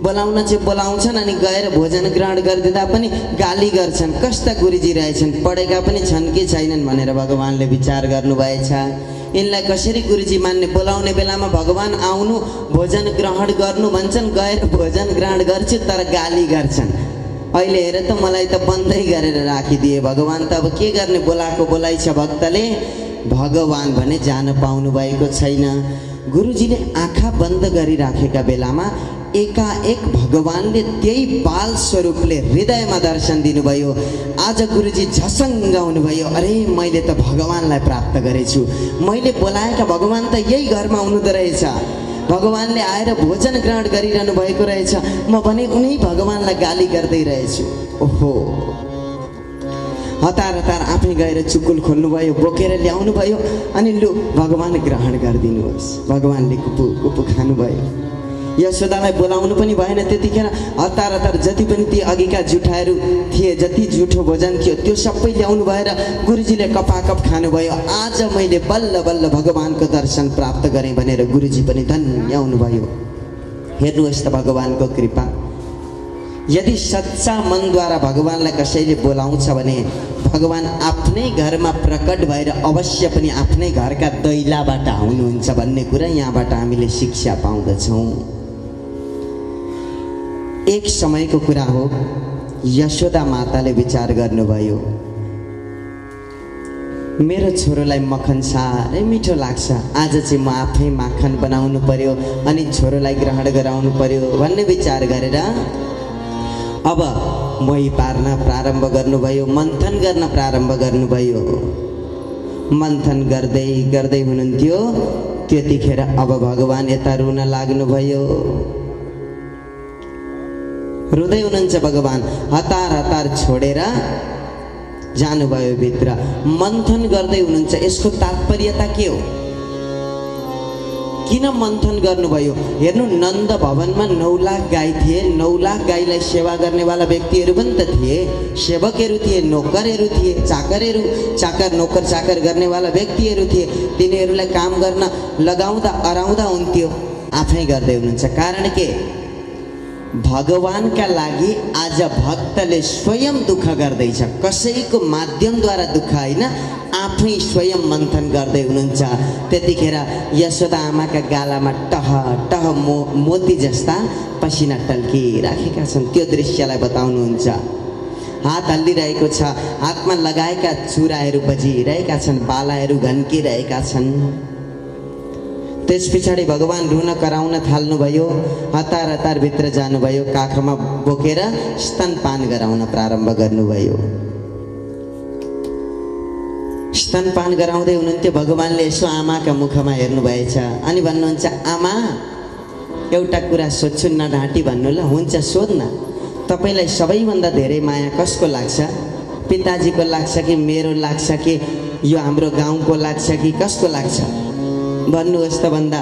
बोलाउन चाहिँ बोलाउँछन्, अनि गएर भोजन ग्रहण गरिदिँदा पनि गाली गर्छन्। कस्ता गुरुजी रहेछन्, पढेका पनि छन् कि छैनन् भनेर भगवानले विचार गर्नुभएछ। यिनलाई कसरी गुरुजी मान्ने? बोलाउने बेलामा भगवान आउनु, भोजन ग्रहण गर्नु भन्छन्, गएर भोजन ग्रहण गर्छु, तर गाली गर्छन्। अहिले हेर त, मलाई त बन्दै गरेर राखिदिए भगवान, त अब के गर्ने? बोलाएको बोलाइ छ भक्तले, भगवान भने जान पाउनु भएको छैन। गुरुजीले आँखा बन्द गरिराखेका बेलामा एकाएक भगवानले त्यही बाल स्वरूपले हृदयमा दर्शन दिनुभयो। आज गुरुजी झसङ्ग आउनुभयो। अरे, मैले त भगवानलाई प्राप्त गरेछु। मैले बोलाएका भगवान त यही घरमा हुनुहुँदो रहेछ। भगवानले आएर भोजन ग्रहण गरिरहनु भएको रहेछ। म भने उनी भगवानलाई गाली गर्दै रहेछु। ओहो, हतार आफै गएर चुकुल खोल्नुभयो, बोकेर ल्याउनु भयो, अनि लु भगवान ग्रहण गरिदिनुहोस्। भगवानले कुपु खानुभयो। यशोदालाई बोलाउनु पनि भएन त्यतिखेर। हतार जति पनि ती अघिका जुठाहरू थिए, जति जुठो भोजन थियो, त्यो सबै ल्याउनु भएर गुरुजीले कपाकप खानुभयो। आज मैले बल्ल बल्ल भगवानको दर्शन प्राप्त गरेँ भनेर गुरुजी पनि धन्य हुनुभयो। हेर्नुहोस् त भगवानको कृपा। यदि सच्चा मनद्वारा भगवानलाई कसैले बोलाउँछ भने भगवान आफ्नै घरमा प्रकट भएर अवश्य पनि आफ्नै घरका दैलाबाट आउनुहुन्छ भन्ने कुरा यहाँबाट हामीले शिक्षा पाउँदछौँ। एक समयको कुरा हो, यशोदा माताले विचार गर्नुभयो, मेरो छोरोलाई मक्खन साह्रै मिठो लाग्छ, आज चाहिँ म आफै माखन बनाउनु पर्यो अनि छोरोलाई ग्रहण गराउनु पर्यो भन्ने विचार गरेर अब मोही पार्न प्रारम्भ गर्नुभयो, मन्थन गर्न प्रारम्भ गर्नुभयो। मन्थन गर्दै हुनुहुन्थ्यो, त्यतिखेर अब भगवान यता रुन लाग्नुभयो। रुँदै हुनुहुन्छ भगवान, हतार छोडेर जानुभयो भित्र। मन्थन गर्दै हुनुहुन्छ। यसको तात्पर्यता के हो? किन मन्थन गर्नुभयो? हेर्नु, नन्द भवनमा 9 लाख गाई थिए। 9 लाख गाईलाई सेवा गर्नेवाला व्यक्तिहरू पनि त थिए, सेवकहरू थिए, नोकरहरू थिए, चाकर नोकर चाकर गर्नेवाला व्यक्तिहरू थिए। तिनीहरूलाई काम गर्न लगाउँदा अराउँदा हुन्थ्यो, आफै गर्दै हुनुहुन्छ। कारण के? भगवानका लागि आज भक्तले स्वयं दुःख गर्दैछ। कसैको माध्यमद्वारा दुःख होइन, आफै स्वयं मन्थन गर्दै हुनुहुन्छ। त्यतिखेर यशोदा आमाका गालामा टह मोती जस्ता पसिना टल्किराखेका छन्। त्यो दृश्यलाई बताउनुहुन्छ। हात हल्लिरहेको छ, हातमा लगाएका चुराहरू बजिरहेका छन्, बालाहरू घन्किरहेका छन्। त्यस पछाडि भगवान रुन कराउन थाल्नुभयो। हतार हतार भित्र जानुभयो, काखमा बोकेर स्तनपान गराउन प्रारम्भ गर्नुभयो। स्तनपान गराउँदै हुनुहुन्थ्यो। भगवानले यसो आमाका मुखमा हेर्नुभएछ अनि भन्नुहुन्छ, आमा एउटा कुरा सोध्छु, नढाँटी भन्नु ल। हुन्छ सोध्न। तपाईलाई सबैभन्दा धेरै माया कसको लाग्छ? पिताजीको लाग्छ कि मेरो लाग्छ कि यो हाम्रो गाउँको लाग्छ कि कसको लाग्छ? भन्नुहोस् त भन्दा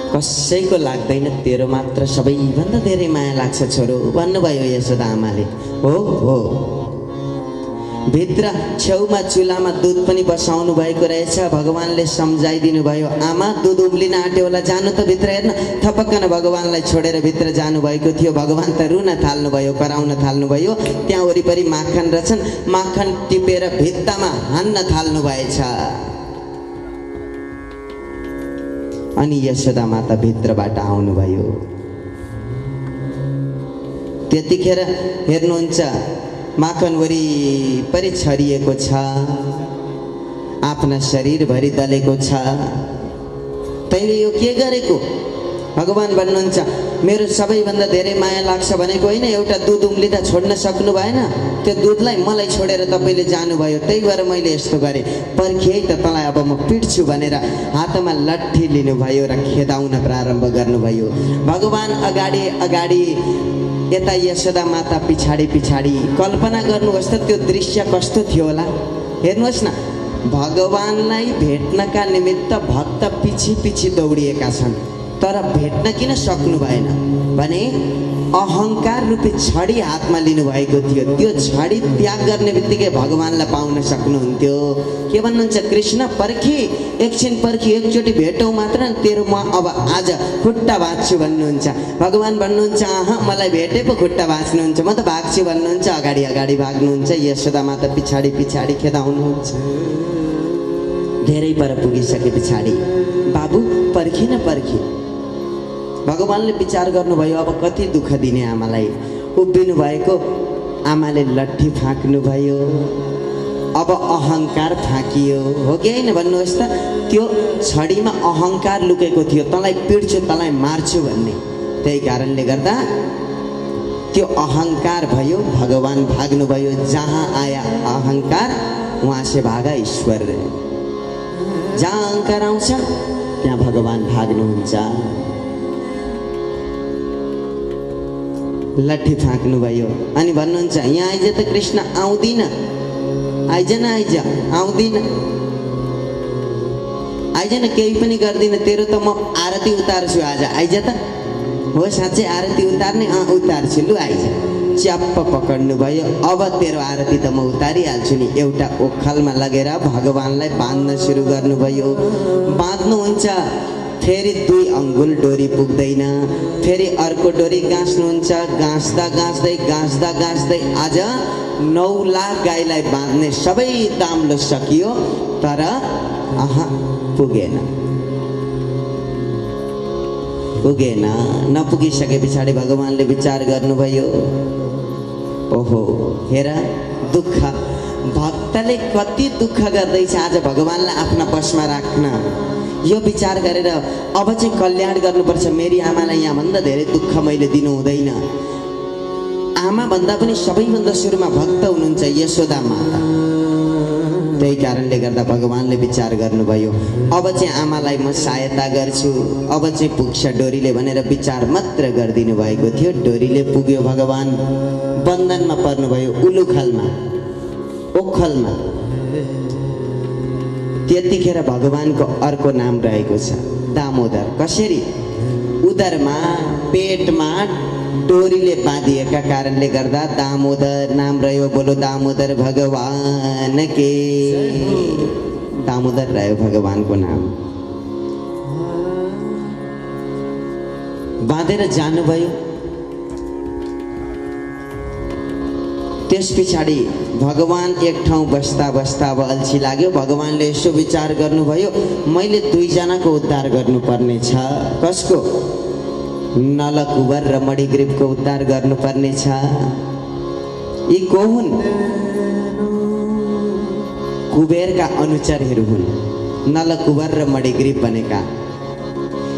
कसैको लाग्दैन, तेरो मात्र सबैभन्दा धेरै माया लाग्छ छोरो भन्नुभयो यशोदा आमाले। हो हो। भित्र छेउमा चुलामा दुध पनि बसाउनु भएको रहेछ। भगवानले सम्झाइदिनु भयो, आमा दुध उम्लिन आँट्यो होला, जानु त भित्र हेर्न। थपक्कन भगवानलाई छोडेर भित्र जानुभएको थियो। भगवान त रुन थाल्नुभयो, कराउन थाल्नुभयो। त्यहाँ वरिपरि माखन रहेछन्, माखन टिपेर भित्तामा हान्न थाल्नुभएछ। अनि यशोदा माता भित्रबाट आउनुभयो। त्यतिखेर हेर्नुहुन्छ माखन वरिपरि छरिएको छ, आफ्ना शरीरभरि दलेको छ। तैँले यो के गरेको? भगवान भन्नुहुन्छ, मेरो सबैभन्दा धेरै माया लाग्छ भनेको होइन, एउटा दुध उम्लिँदा छोड्न सक्नु भएन, त्यो दुधलाई मलाई छोडेर तपाईँले जानुभयो, त्यही भएर मैले यस्तो गरेँ। पर्खिए त तँलाई अब म पिट्छु भनेर हातमा लट्ठी लिनुभयो र खेदाउन प्रारम्भ गर्नुभयो। भगवान अगाडि अगाडि, यता यशोदा माता पछाडि पछाडि। कल्पना गर्नुहोस् त त्यो दृश्य कस्तो थियो होला। हेर्नुहोस् न, भगवानलाई भेट्नका निमित्त भक्त पछि पछि दौडिएका छन्, तर भेट्न किन सक्नु भएन भने अहङ्कार रूपी छडी हातमा लिनुभएको थियो। त्यो छडी त्याग गर्ने बित्तिकै भगवानलाई पाउन सक्नुहुन्थ्यो। के भन्नुहुन्छ कृष्ण? पर्खी, एकछिन पर्खी, एकचोटि भेटौँ मात्र, तेरो म अब आज खुट्टा भाँच्छु भन्नुहुन्छ। भगवान भन्नुहुन्छ, मलाई भेटे पो खुट्टा भाँच्नुहुन्छ, म त भाग्छु भन्नुहुन्छ। अगाडि अगाडि भाग्नुहुन्छ, यशोदा माता पछाडि पछाडि खेदाउनुहुन्छ। धेरै पर पुगिसके पछाडि बाबु पर्खिन पर्खी। भगवानले विचार गर्नुभयो, अब कति दुःख दिने आमालाई। उभिनु भएको आमाले लट्ठी फाक्नुभयो। अब अहङ्कार फाकियो, हो कि होइन भन्नुहोस् त? त्यो छडीमा अहङ्कार लुकेको थियो, तँलाई पिट्छु, तँलाई मार्छु भन्ने। त्यही कारणले गर्दा त्यो अहङ्कार भयो, भगवान भाग्नुभयो। जहाँ आया अहङ्कार वहाँ से भागा ईश्वर। जहाँ अहङ्कार आउँछ त्यहाँ भगवान भाग्नुहुन्छ। लट्ठी फाक्नुभयो अनि भन्नुहुन्छ, यहाँ आइज त कृष्ण, आउँदिन, आइज न, आइज, आउँदिन, आइज न, केही पनि गर्दिन, तेरो त म आरती उतार्छु आज, आइज त। हो साँच्चै आरती उतार्ने? उतार्छु, लु आइज। च्याप्प पक्ड्नुभयो। अब तेरो आरती त म उतारिहाल्छु नि। एउटा ओखलमा लगेर भगवानलाई बाँध्न सुरु गर्नुभयो। बाँध्नुहुन्छ, फेरि 2 अङ्गुल डोरी पुग्दैन, फेरि अर्को डोरी गाँच्नुहुन्छ। गाँच्दा गाँच्दै गाँच्दा गाँच्दै आज 9 लाख गाईलाई बाँध्ने सबै दाम्लो सकियो, तर पुगेन, पुगेन। नपुगिसके पछाडि भगवानले विचार गर्नुभयो, ओहो हेर दुःख, भक्तले कति दुःख गर्दैछ आज भगवानलाई आफ्ना बसमा राख्न। यो विचार गरेर अब चाहिँ कल्याण गर्नुपर्छ। मेरी आमालाई यहाँभन्दा धेरै दुःख मैले दिनु हुँदैन। आमा भन्दा पनि सबैभन्दा सुरुमा भक्त हुनुहुन्छ यशोदा माता। त्यही कारणले गर्दा भगवानले विचार गर्नुभयो, अब चाहिँ आमालाई म सहायता गर्छु, अब चाहिँ पुग्छ डोरीले भनेर विचार मात्र गरिदिनु भएको थियो। डोरीले पुग्यो, भगवान बन्धनमा पर्नुभयो, उलुखलमा, ओखलमा। त्यतिखेर भगवानको अर्को नाम रहेको छ दामोदर। कसरी? उदरमा, पेटमा डोरीले बाँधिएका कारणले गर्दा दामोदर नाम रह्यो। बोलो दामोदर भगवान के। दामोदर रह्यो भगवानको नाम। बाँधेर जानुभयो। त्यस पछाडि भगवान एक ठाउँ बस्दा बस्दा अब अल्छी लाग्यो। भगवानले यसो विचार गर्नुभयो, मैले 2 जनाको उद्धार गर्नुपर्ने छ। कसको? नलकुबर र मणिग्रीवको उद्धार गर्नुपर्ने छ। यी को हुन्? कुबेरका अनुचरहरू हुन्। नलकुबर र मणिग्रीव भनेका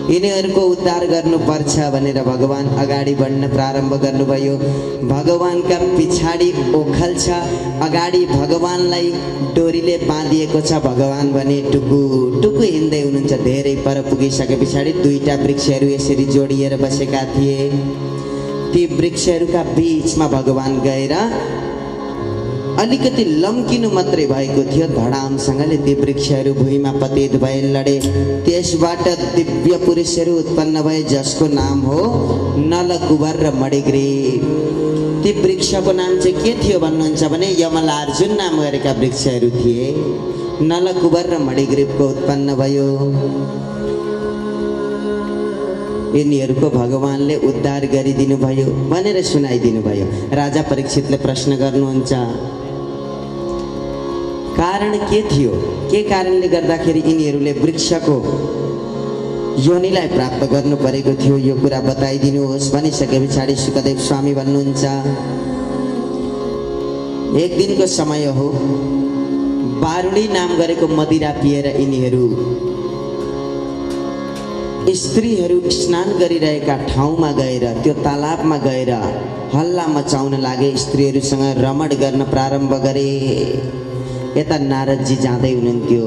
यिनीहरूको उद्धार गर्नुपर्छ भनेर भगवान अगाडि बढ्न प्रारम्भ गर्नुभयो। भगवानका पछाडि ओखल छ, अगाडि भगवानलाई डोरीले बाँधिएको छ। भगवान भने टुकु टुकु हिँड्दै हुनुहुन्छ। धेरै पर पुगिसके पछाडि दुईटा वृक्षहरू यसरी जोडिएर बसेका थिए। ती वृक्षहरूका बीचमा भगवान गएर अलिकति लम्किनु मात्रै भएको थियो। धडामसँगले ती वृक्षहरू भुइँमा पतित भए, लडे। त्यसबाट दिव्य पुरुषहरू उत्पन्न भए जसको नाम हो नलकुबर र मणिग्रीव। ती वृक्षको नाम चाहिँ के थियो भन्नुहुन्छ भने यमलार्जुन नाम गरेका वृक्षहरू थिए। नलकुबर र मणिग्रीवको उत्पन्न भयो। यिनीहरूको भगवानले उद्धार गरिदिनु भयो भनेर सुनाइदिनु भयो। राजा परीक्षितले प्रश्न गर्नुहुन्छ, कारण के थियो? के कारणले गर्दाखेरि यिनीहरूले वृक्षको योनिलाई प्राप्त गर्नु परेको थियो, यो कुरा बताइदिनुहोस्। भनिसके पछाडि सुखदेव स्वामी भन्नुहुन्छ, एक दिनको समय हो, बारुडी नाम गरेको मदिरा पिएर यिनीहरू स्त्रीहरू स्नान गरिरहेका ठाउँमा गएर, त्यो तालाबमा गएर हल्ला मचाउन लागे, स्त्रीहरूसँग रमण गर्न प्रारम्भ गरे। यता नारदजी जाँदै हुनुहुन्थ्यो।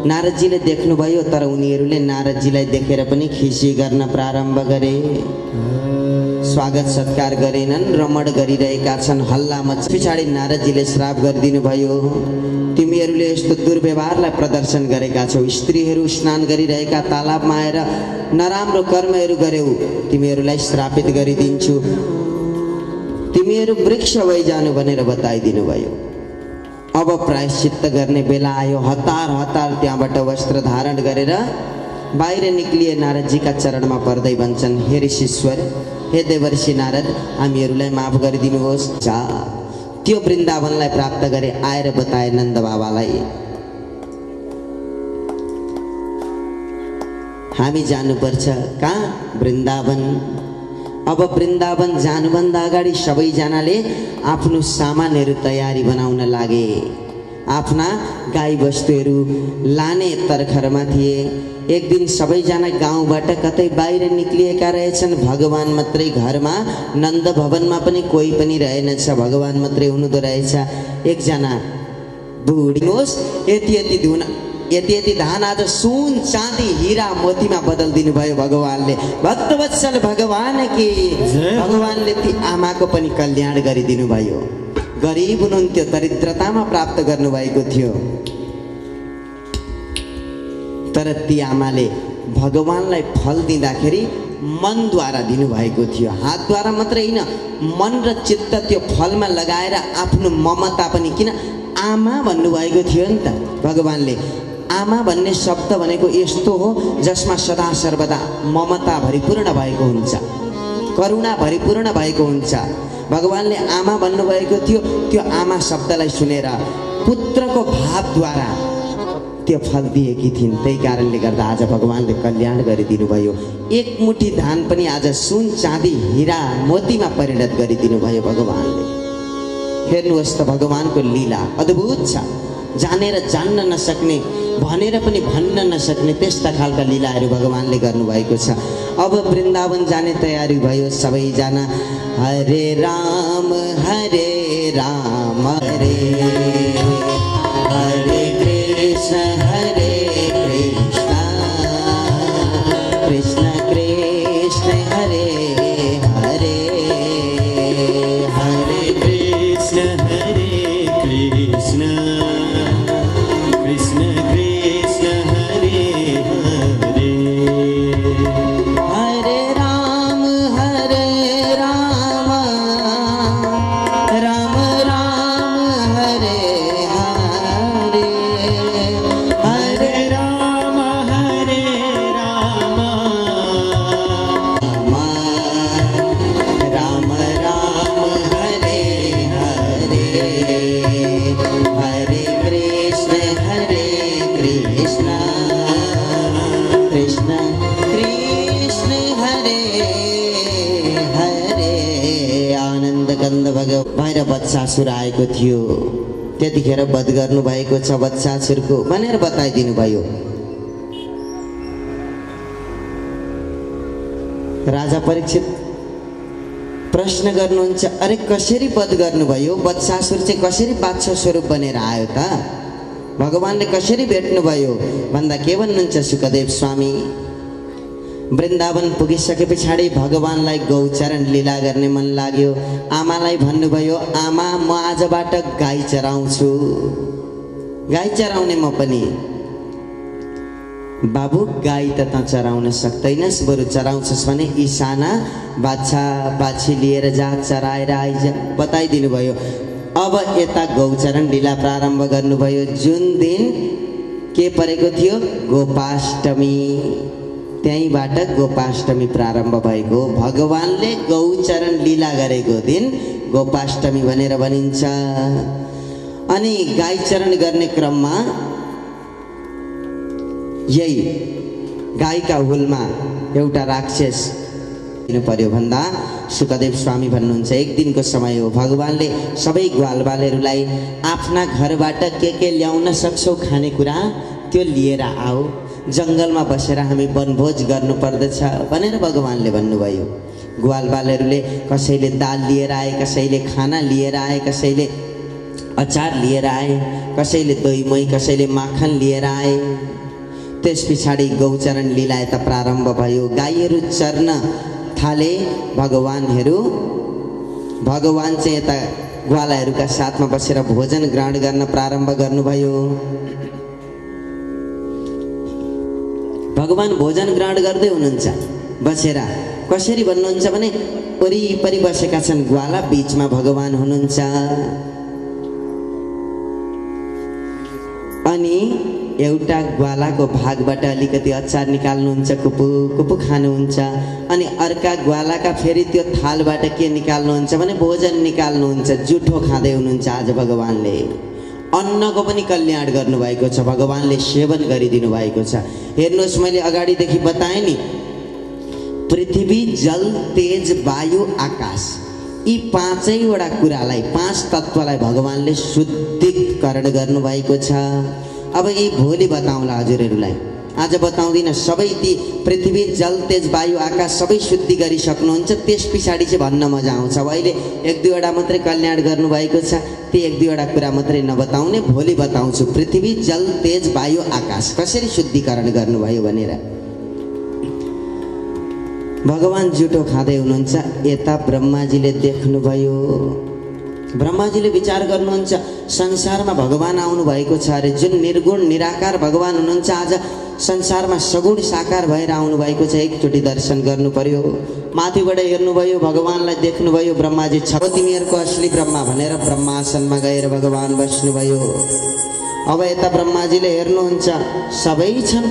नारदजीले देख्नुभयो, तर उनीहरूले नारदजीलाई देखेर पनि खिसी गर्न प्रारम्भ गरे। स्वागत सत्कार गरेनन्, रमण गरिरहेका छन्, हल्ला मच। पछाडि नारदजीले श्राप गरिदिनु भयो, तिमीहरूले यस्तो दुर्व्यवहारलाई प्रदर्शन गरेका छौ, स्त्रीहरू स्नान गरिरहेका तालाबमा आएर नराम्रो कर्महरू गर्यौ, तिमीहरूलाई श्रापित गरिदिन्छु, तिमीहरू वृक्ष भइजानु भनेर बताइदिनु भयो। अब प्रायश्चित्त गर्ने बेला आयो। हतार हतार त्यहाँबाट वस्त्र धारण गरेर बाहिर निक्लिए। नारदजीका चरणमा पर्दै भन्छन्, हे ऋषीश्वर, हे देवर्षि नारद, हामीहरूलाई माफ गरिदिनुहोस्। त्यो वृन्दावनलाई प्राप्त गरे, आएर बताए नन्द बाबालाई, हामी जानुपर्छ। कहाँ? वृन्दावन। अब वृन्दावन जानुभन्दा अगाडि सबैजनाले आफ्नो सामानहरू तयारी बनाउन लागे। आफ्ना गाई बस्तुहरू लाने तर्खरमा थिए। एक दिन सबैजना गाउँबाट कतै बाहिर निक्लिएका रहेछन्। भगवान मात्रै घरमा, नन्द भवनमा पनि कोही पनि रहेनछ, भगवान मात्रै हुनुहुँदो रहेछ। एकजना बुढीनुहोस्, यति यति धान आज सुन चाँदी हिरा मोतीमा बदलिदिनु भयो भगवानले। भक्तवत्सल भगवान कि भगवानले ती आमाको पनि कल्याण गरिदिनु भयो। गरिब हुनुहुन्थ्यो, दरिद्रतामा प्राप्त गर्नुभएको थियो, तर ती आमाले भगवानलाई फल दिँदाखेरि मनद्वारा दिनुभएको थियो। हातद्वारा मात्रै होइन, मन र चित्त त्यो फलमा लगाएर आफ्नो ममता पनि, किन आमा भन्नुभएको थियो नि त भगवानले। आमा भन्ने शब्द भनेको यस्तो हो जसमा सदा सर्वदा ममता भरिपूर्ण भएको हुन्छ, करुणा भरिपूर्ण भएको हुन्छ। भगवानले आमा भन्नुभएको थियो। त्यो आमा शब्दलाई सुनेर पुत्रको भावद्वारा त्यो फल दिएकी थिइन्। त्यही कारणले गर्दा आज भगवानले कल्याण गरिदिनु भयो। एक मुठी धान पनि आज सुन चाँदी हिरा मोतीमा परिणत गरिदिनु भयो भगवानले। हेर्नुहोस् त, भगवानको लीला अद्भुत छ। जानेर जान्न नसक्ने, भनेर पनि भन्न नसक्ने त्यस्ता खालका लीलाहरू भगवानले गर्नुभएको छ। अब वृन्दावन जाने तयारी भयो सबैजना। हरे राम हरे राम, हरे हरे कृष्ण हरे कृष्ण, कृष्ण कृष्ण हरे हरे, हरे कृष्ण हरे कृष्ण, कृष्ण कृष्ण हरे हरे, हरे राम राम राम हरे हरे, हरे राम हरे राम, राम राम हरे हरे, हरे कृष्ण कृष्ण कृष्ण हरे हरे। आनन्द गन्ध भएर बच्चासुर आएको थियो। त्यतिखेर वध गर्नु भएको छ बच्चासुरको भनेर बताइदिनु भयो। राजा परीक्षित प्रश्न गर्नुहुन्छ, अरे कसरी वध गर्नुभयो? वत्सासुर चाहिँ कसरी बादशाह स्वरूप बनेर आयो त? भगवानले कसरी भेट्नुभयो भन्दा के भन्नुहुन्छ सुखदेव स्वामी? वृन्दावन पुगिसके पछाडि भगवानलाई गौचरण लीला गर्ने मन लाग्यो। आमालाई भन्नुभयो, आमा म आजबाट गाई चराउँछु। गाई चराउने म पनि। बाबु गाई त त चराउन सक्दैनस्, बरु चराउँछस् भने यी साना बाछा बाछी लिएर जा, चराएर आइज बताइदिनु भयो। अब यता गौचरण लीला प्रारम्भ गर्नुभयो। जुन दिन के परेको थियो? गोपाष्टमी। त्यहीँबाट गोपाष्टमी प्रारम्भ भएको। भगवानले गौचरण लीला गरेको दिन गोपाष्टमी भनेर भनिन्छ। अनि गाई चरण गर्ने क्रममा यही गाईका हुलमा एउटा राक्षस दिनु पर्यो भन्दा सुखदेव स्वामी भन्नुहुन्छ, एक दिनको समय हो। भगवानले सबै ग्वालबालहरूलाई आफ्ना घरबाट के ल्याउन सक्छौ खानेकुरा त्यो लिएर आऊ, जङ्गलमा बसेर हामी वनभोज गर्नुपर्दछ भनेर भगवानले भन्नुभयो। ग्वालबालहरूले कसैले दाल लिएर आए, कसैले खाना लिएर आए, कसैले अचार लिएर आए, कसैले दही मही, कसैले माखन लिएर आए। त्यस पछाडि गौचरण लीला यता प्रारम्भ भयो। गाईहरू चर्न थाले। भगवान चाहिँ यता ग्वालाहरूका साथमा बसेर भोजन ग्रहण गर्न प्रारम्भ गर्नुभयो। भगवान भोजन ग्रहण गर्दै हुनुहुन्छ बसेर। कसरी भन्नुहुन्छ भने वरिपरि बसेका छन् ग्वाला, बीचमा भगवान हुनुहुन्छ। अनि एउटा ग्वालाको भागबाट अलिकति अचार निकाल्नुहुन्छ, कुपु कुपु खानुहुन्छ। अनि अर्का ग्वालाका फेरि त्यो थालबाट के निकाल्नुहुन्छ भने भोजन निकाल्नुहुन्छ। जुठो खाँदै हुनुहुन्छ। आज भगवानले अन्नको पनि कल्याण गर्नुभएको छ। भगवानले सेवन गरिदिनु भएको छ। हेर्नुहोस्, मैले अगाडिदेखि बताएँ नि, पृथ्वी, जल, तेज, वायु, आकाश, यी पाँचैवटा कुरालाई, पाँच तत्त्वलाई भगवानले शुद्धिकरण गर्नुभएको छ। अब यी भोलि बताउँला हजुरहरूलाई, आज बताउँदिन। सबै ती पृथ्वी, जल, तेज, वायु, आकाश सबै शुद्धि गरिसक्नुहुन्छ। त्यस पछाडि चाहिँ भन्न मजा आउँछ। अहिले एक दुईवटा मात्रै कल्याण गर्नुभएको छ, ती एक दुईवटा कुरा मात्रै नबताउने, भोलि बताउँछु। पृथ्वी, जल, तेज, वायु, आकाश कसरी शुद्धिकरण गर्नुभयो भनेर। भगवान जुठो खाँदै हुनुहुन्छ। यता ब्रह्माजीले देख्नुभयो। ब्रह्माजीले विचार गर्नुहुन्छ, संसारमा भगवान आउनु भएको छ अरे। जुन निर्गुण निराकार भगवान हुनुहुन्छ, आज संसारमा सगुण साकार भएर आउनु भएको छ। एकचोटि दर्शन गर्नु पर्यो। माथिबाट हेर्नुभयो, भगवानलाई देख्नुभयो। ब्रह्माजी छ तिमीहरूको असली ब्रह्मा भनेर ब्रह्मासनमा गएर भगवान बस्नुभयो। अब यता ब्रह्माजीले हेर्नुहुन्छ, सबै छन्।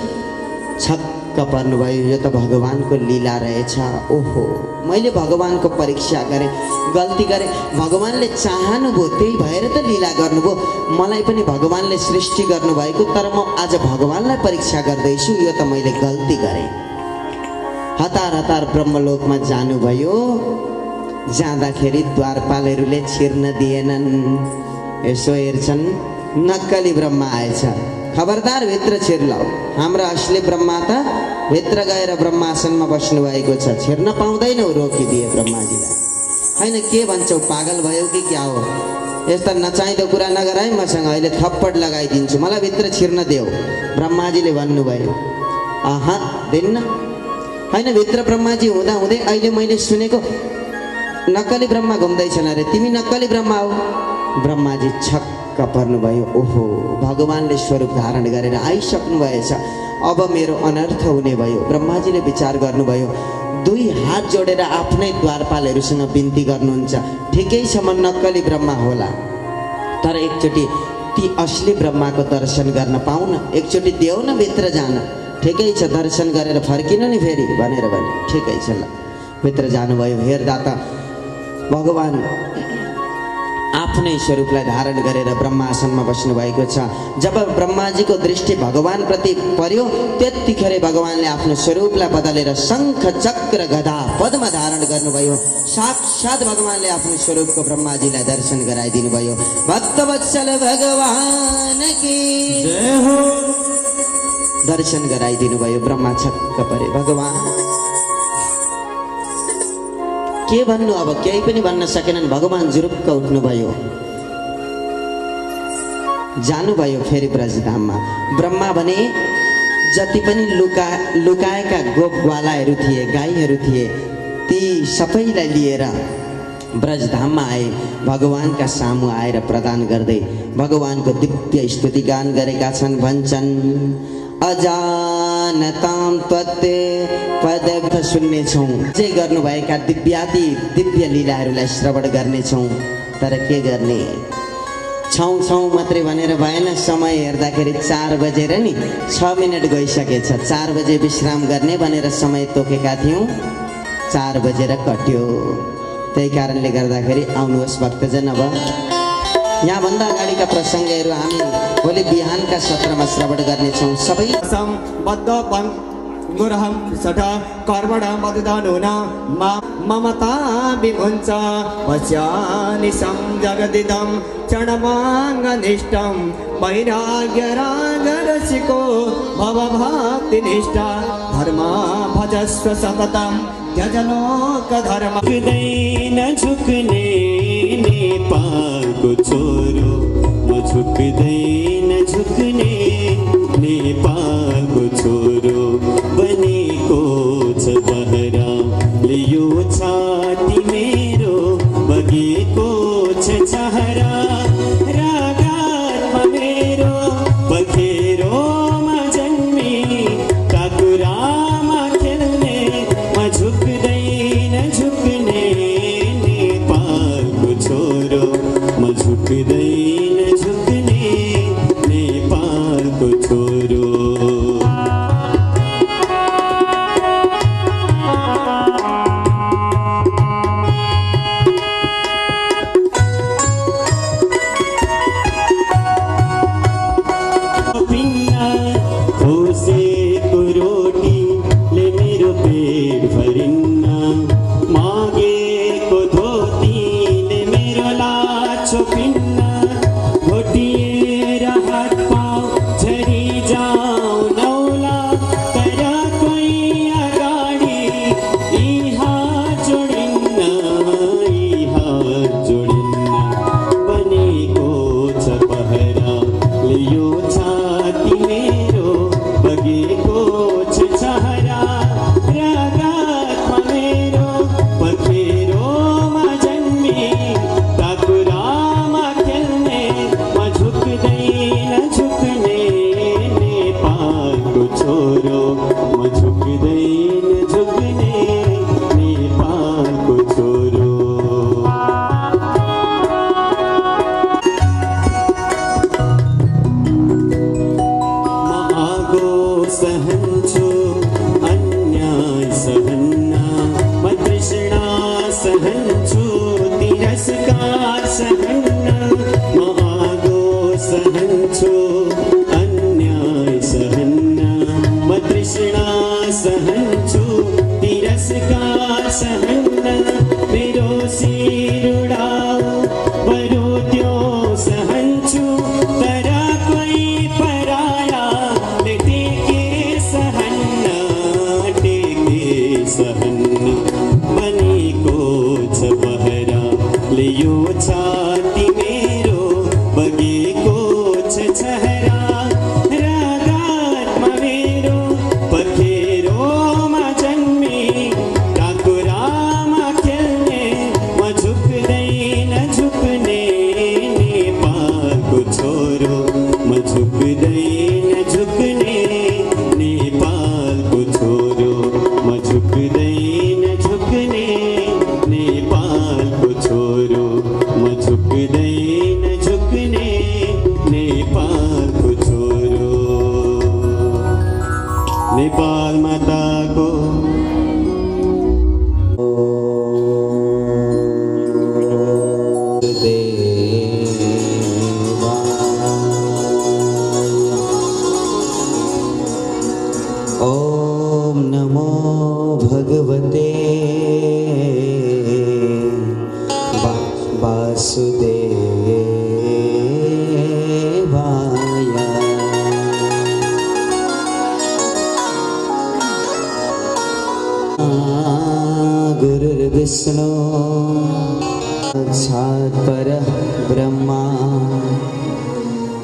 छक्क पर्नुभयो, यो त भगवानको लीला रहेछ। ओहो, मैले भगवानको परीक्षा गरेँ, गल्ती गरेँ। भगवानले चाहनुभयो, त्यही भएर त लीला गर्नुभयो। मलाई पनि भगवानले सृष्टि गर्नुभएको, तर म आज भगवानलाई परीक्षा गर्दैछु। यो त मैले गल्ती गरेँ। हतार हतार ब्रह्मलोकमा जानुभयो। जाँदाखेरि द्वारपालहरूले छिर्न दिएनन्। यसो हेर्छन्, नक्कली ब्रह्मा आएछ, खबरदार भित्र छिर्लाऊ। हाम्रा असली ब्रह्मा त भित्र गएर ब्रह्मासनमा बस्नुभएको छ, छिर्न पाउँदैनौ, रोकिदिए ब्रह्माजीलाई। होइन, के भन्छौ, पागल भयो कि क्या हो? यस्ता नचाहिँदो कुरा नगर है मसँग, अहिले थप्पड लगाइदिन्छु, मलाई भित्र छिर्न देऊ, ब्रह्माजीले भन्नुभयो। आहा, दिन्न। होइन, भित्र ब्रह्माजी हुँदा हुँदै अहिले मैले सुनेको नक्कली ब्रह्मा घुम्दैछन् अरे, तिमी नक्कली ब्रह्मा हो? ब्रह्माजी छक्क पर्नुभयो। ओहो, भगवानले स्वरूप धारण गरेर आइसक्नु भएछ, अब मेरो अनर्थ हुने भयो। ब्रह्माजीले विचार गर्नुभयो। दुई हात जोडेर आफ्नै द्वारपालहरूसँग बिन्ती गर्नुहुन्छ, ठिकै छ, म नक्कली ब्रह्मा होला, तर एकचोटि ती असली ब्रह्माको दर्शन गर्न पाउन, एकचोटि देऊ न भित्र जान। ठिकै छ, दर्शन गरेर फर्किनु नि फेरि भनेर भने। ठिकै छ, ल। भित्र जानुभयो। हेर्दा त भगवान आफ्नै स्वरूपलाई धारण गरेर ब्रह्मासनमा बस्नुभएको छ। जब ब्रह्माजीको दृष्टि भगवानप्रति पर्यो, त्यतिखेर भगवानले आफ्नो स्वरूपलाई बदलेर शङ्ख, चक्र, गदा, पद्म धारण गर्नुभयो। साक्षात् भगवानले आफ्नो स्वरूपको ब्रह्माजीलाई दर्शन गराइदिनु भयो। भक्तवत्सल भगवान की जय हो। दर्शन गराइदिनु भयो। ब्रह्मा छक्क परे। भगवान के भन्नु, अब केही पनि भन्न सकेनन्। भगवान जुरुक्क उठ्नुभयो, जानुभयो फेरि ब्रजधाममा। ब्रह्मा भने जति पनि लुकाएका गोपग्वालाहरू थिए, गाईहरू थिए, ती सबैलाई लिएर ब्रजधाममा आए। भगवानका सामु आएर प्रदान गर्दै भगवानको दिव्य स्तुतिगान गरेका छन्। भन्छन् अजानतां त्वत्ते पद सुन्नेछौँ, जे गर्नुभएका दिव्याति दिव्य लीलाहरूलाई श्रवण गर्नेछौँ। तर के गर्ने, छौँ छौँ मात्रै भनेर भएन। समय हेर्दाखेरि 4 बजेर नि 6 मिनट गइसकेछ। 4 बजे विश्राम गर्ने भनेर समय तोकेका थियौँ, 4 बजेर कट्यो। त्यही कारणले गर्दाखेरि आउनुहोस् भक्तजन। अब यहाँभन्दा अगाडिका प्रसङ्गहरू हामी भोलि बिहानका सत्रमा श्रवण गर्नेछौँ। सबै गुरहं सठा कर्मणा मददानुन ममता विमुञ्च पश्यानिशं जगदिदं क्षणमाङ्गनिष्ठं वैराग्यरागरसिको भवभक्तिनिष्ठा धर्मा भजस्व सततं त्यजलोकधर्म। न झुकने नेपाल को छोरो, म झुक्दैन झुक्ने नेपाल को छोरो। बनेको छ पहरा लियो छाती मेरो, बगेको छ छहरा रागामा मेरो। पखेरोमा जन्मी काकुरामा खेल्ने, म झुक्दैन झुक्ने नेपालको छोरो। म झुक्दैन झुक्ने नेपालको छोरो। खोसेको रोटीले मेरो पेट भरिन्न, मागेको धोतीले मेरो लाछो पिन्न। घोटिएर हात पाउ झरी जाऊ नौला, तर कोही अगाडि यी हात जोडिन्न, यी हात जोडिन्न। बनेको छ पहरा लियो छाती मेरो, बगेको छ छहरा रागामा मेरो। पखेरोमा जन्मी काकुरामा खेल्ने, म झुक्दैन झुक्ने नेपालको छोरो। म झुक्दैन झुक्ने नेपालको छोरो। सहन्छु अन्याय सहन्न, म तृष्णा सहन्छु तिरस्कार सहन्न। म आगो सहन्छु अन्याय सहन्न, म तृष्णा सहन्छु तिरस्कार सहन्न। मेरो शिर उडाऊ बरु त्यो सहन्छु, तर कोही परायाले टेके सहन्न, टेके सहन्न। बनेको छ पहरा लियो छाती मेरो, बगेको छ छहरा रागामा मेरो। पखेरोमा जन्मी काकुरामा खेल्ने, म झुक्दैन झुक्ने नेपालको छोरो। म झुक्दैन झुक्ने नेपालको छोरो। म झुक्दैन झुक्ने नेपालको छोरो। म झुक्दैन झुक्ने नेपालको छोरो। नेपाल माताको ओम नमो भगवते वासुदेवाय। गुरुर्ब्रह्मा विष्णु साक्षात् परः ब्रह्मा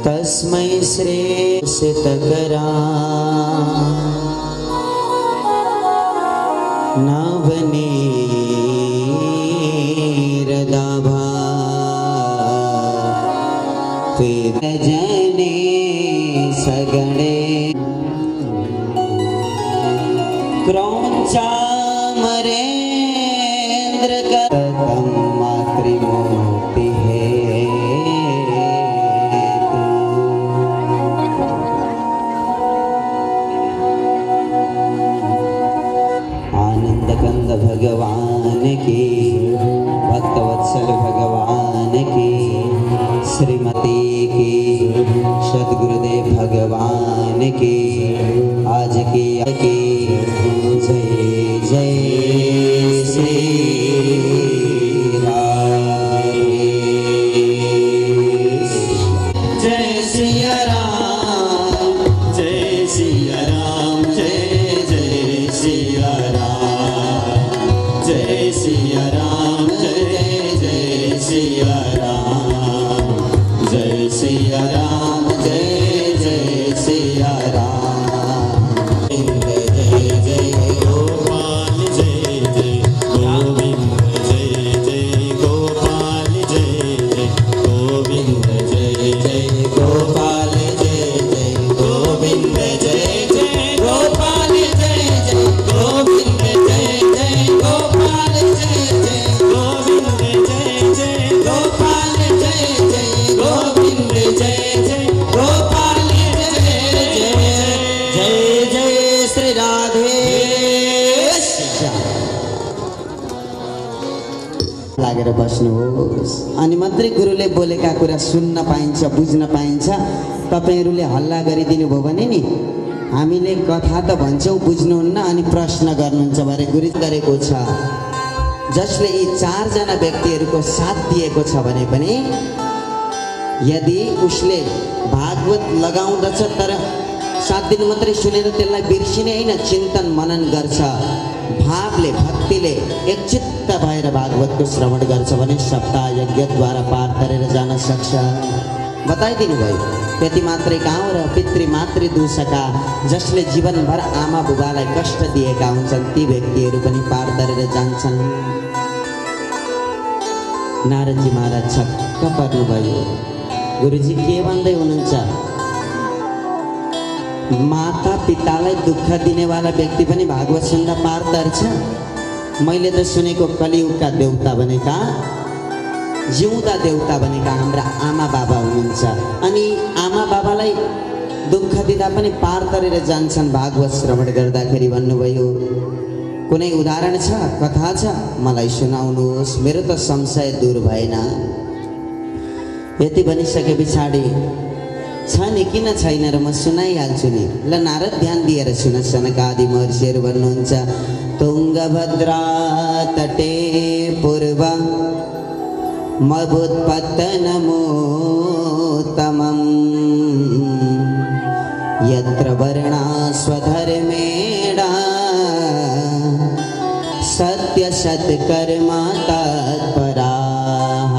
तस्मै श्री सितकरा नवनीरदाभा जने सगणे क्रौंचामरेन्द्र कतम मातृमूर्ति है आनंद कंद भगवान की, भक्तवत्सल भगवान की, श्रीमती की, सद्गुरुदेव भगवान की, आज की जय जय श्री राधे। जय सिया राम, जय सिया राम, जय जय सिया राम, जय सिया राम, जय जय सिया राम, जय सिया राम, जय जय सिया राम। लागेर बस्नुहोस् अनि मात्रै गुरुले बोलेका कुरा सुन्न पाइन्छ, बुझ्न पाइन्छ। तपाईहरुले हल्ला गरिदिनु भयो भने नि हामीले कथा त भन्छौं, बुझ्नुहुन्न अनि प्रश्न गर्नुहुन्छ भने गुरु गरेको छ। जसले यी चारजना व्यक्तिहरूको साथ दिएको छ भने पनि यदि उसले भागवत लगाउँदछ तर 7 दिन मात्रै सुनेर त्यसलाई बिर्सिने हैन, चिन्तन मनन गर्छ, भावले भक्तिले एकचित्त भएर भागवतको श्रवण गर्छ भने सप्ताह यज्ञद्वारा पार गरेर जान सक्छ। बताइदिनु भयो। त्यति मात्रै कहाँ हो र पितृ मातृ दूषका जसले जीवनभर आमा बुबालाई कष्ट दिएका हुन्छन् ती व्यक्तिहरू पनि पार गरेर जान्छन्। नारदजी महाराज छक्क पर्नुभयो। गुरुजी के भन्दै हुनुहुन्छ? माता पितालाई दुःख दिनेवाला व्यक्ति पनि भागवत सुन्दा पार तर्छ? मैले त सुनेको कलियुगका देवता भनेका, जिउँदा देवता भनेका हाम्रा आमा बाबा हुनुहुन्छ। अनि आमा बाबालाई दुःख दिँदा पनि पार तरेर जान्छन् भागवत श्रवण गर्दाखेरि भन्नुभयो। कुनै उदाहरण छ, कथा छ? मलाई सुनाउनुहोस्, मेरो त संशय दूर भएन। यति भनिसके पछाडि छ नि किन छैन र म सुनाइहाल्छु नि। ल नारद ध्यान दिएर सुन। सनकादि महर्षिहरू भन्नुहुन्छ तुङ्गभद्रा तटे पूर्व मबुत्पत्तनमोत्तमम् यत्र वर्णा स्वधर्मेण सत्य सत्कर्मा तत्पराः।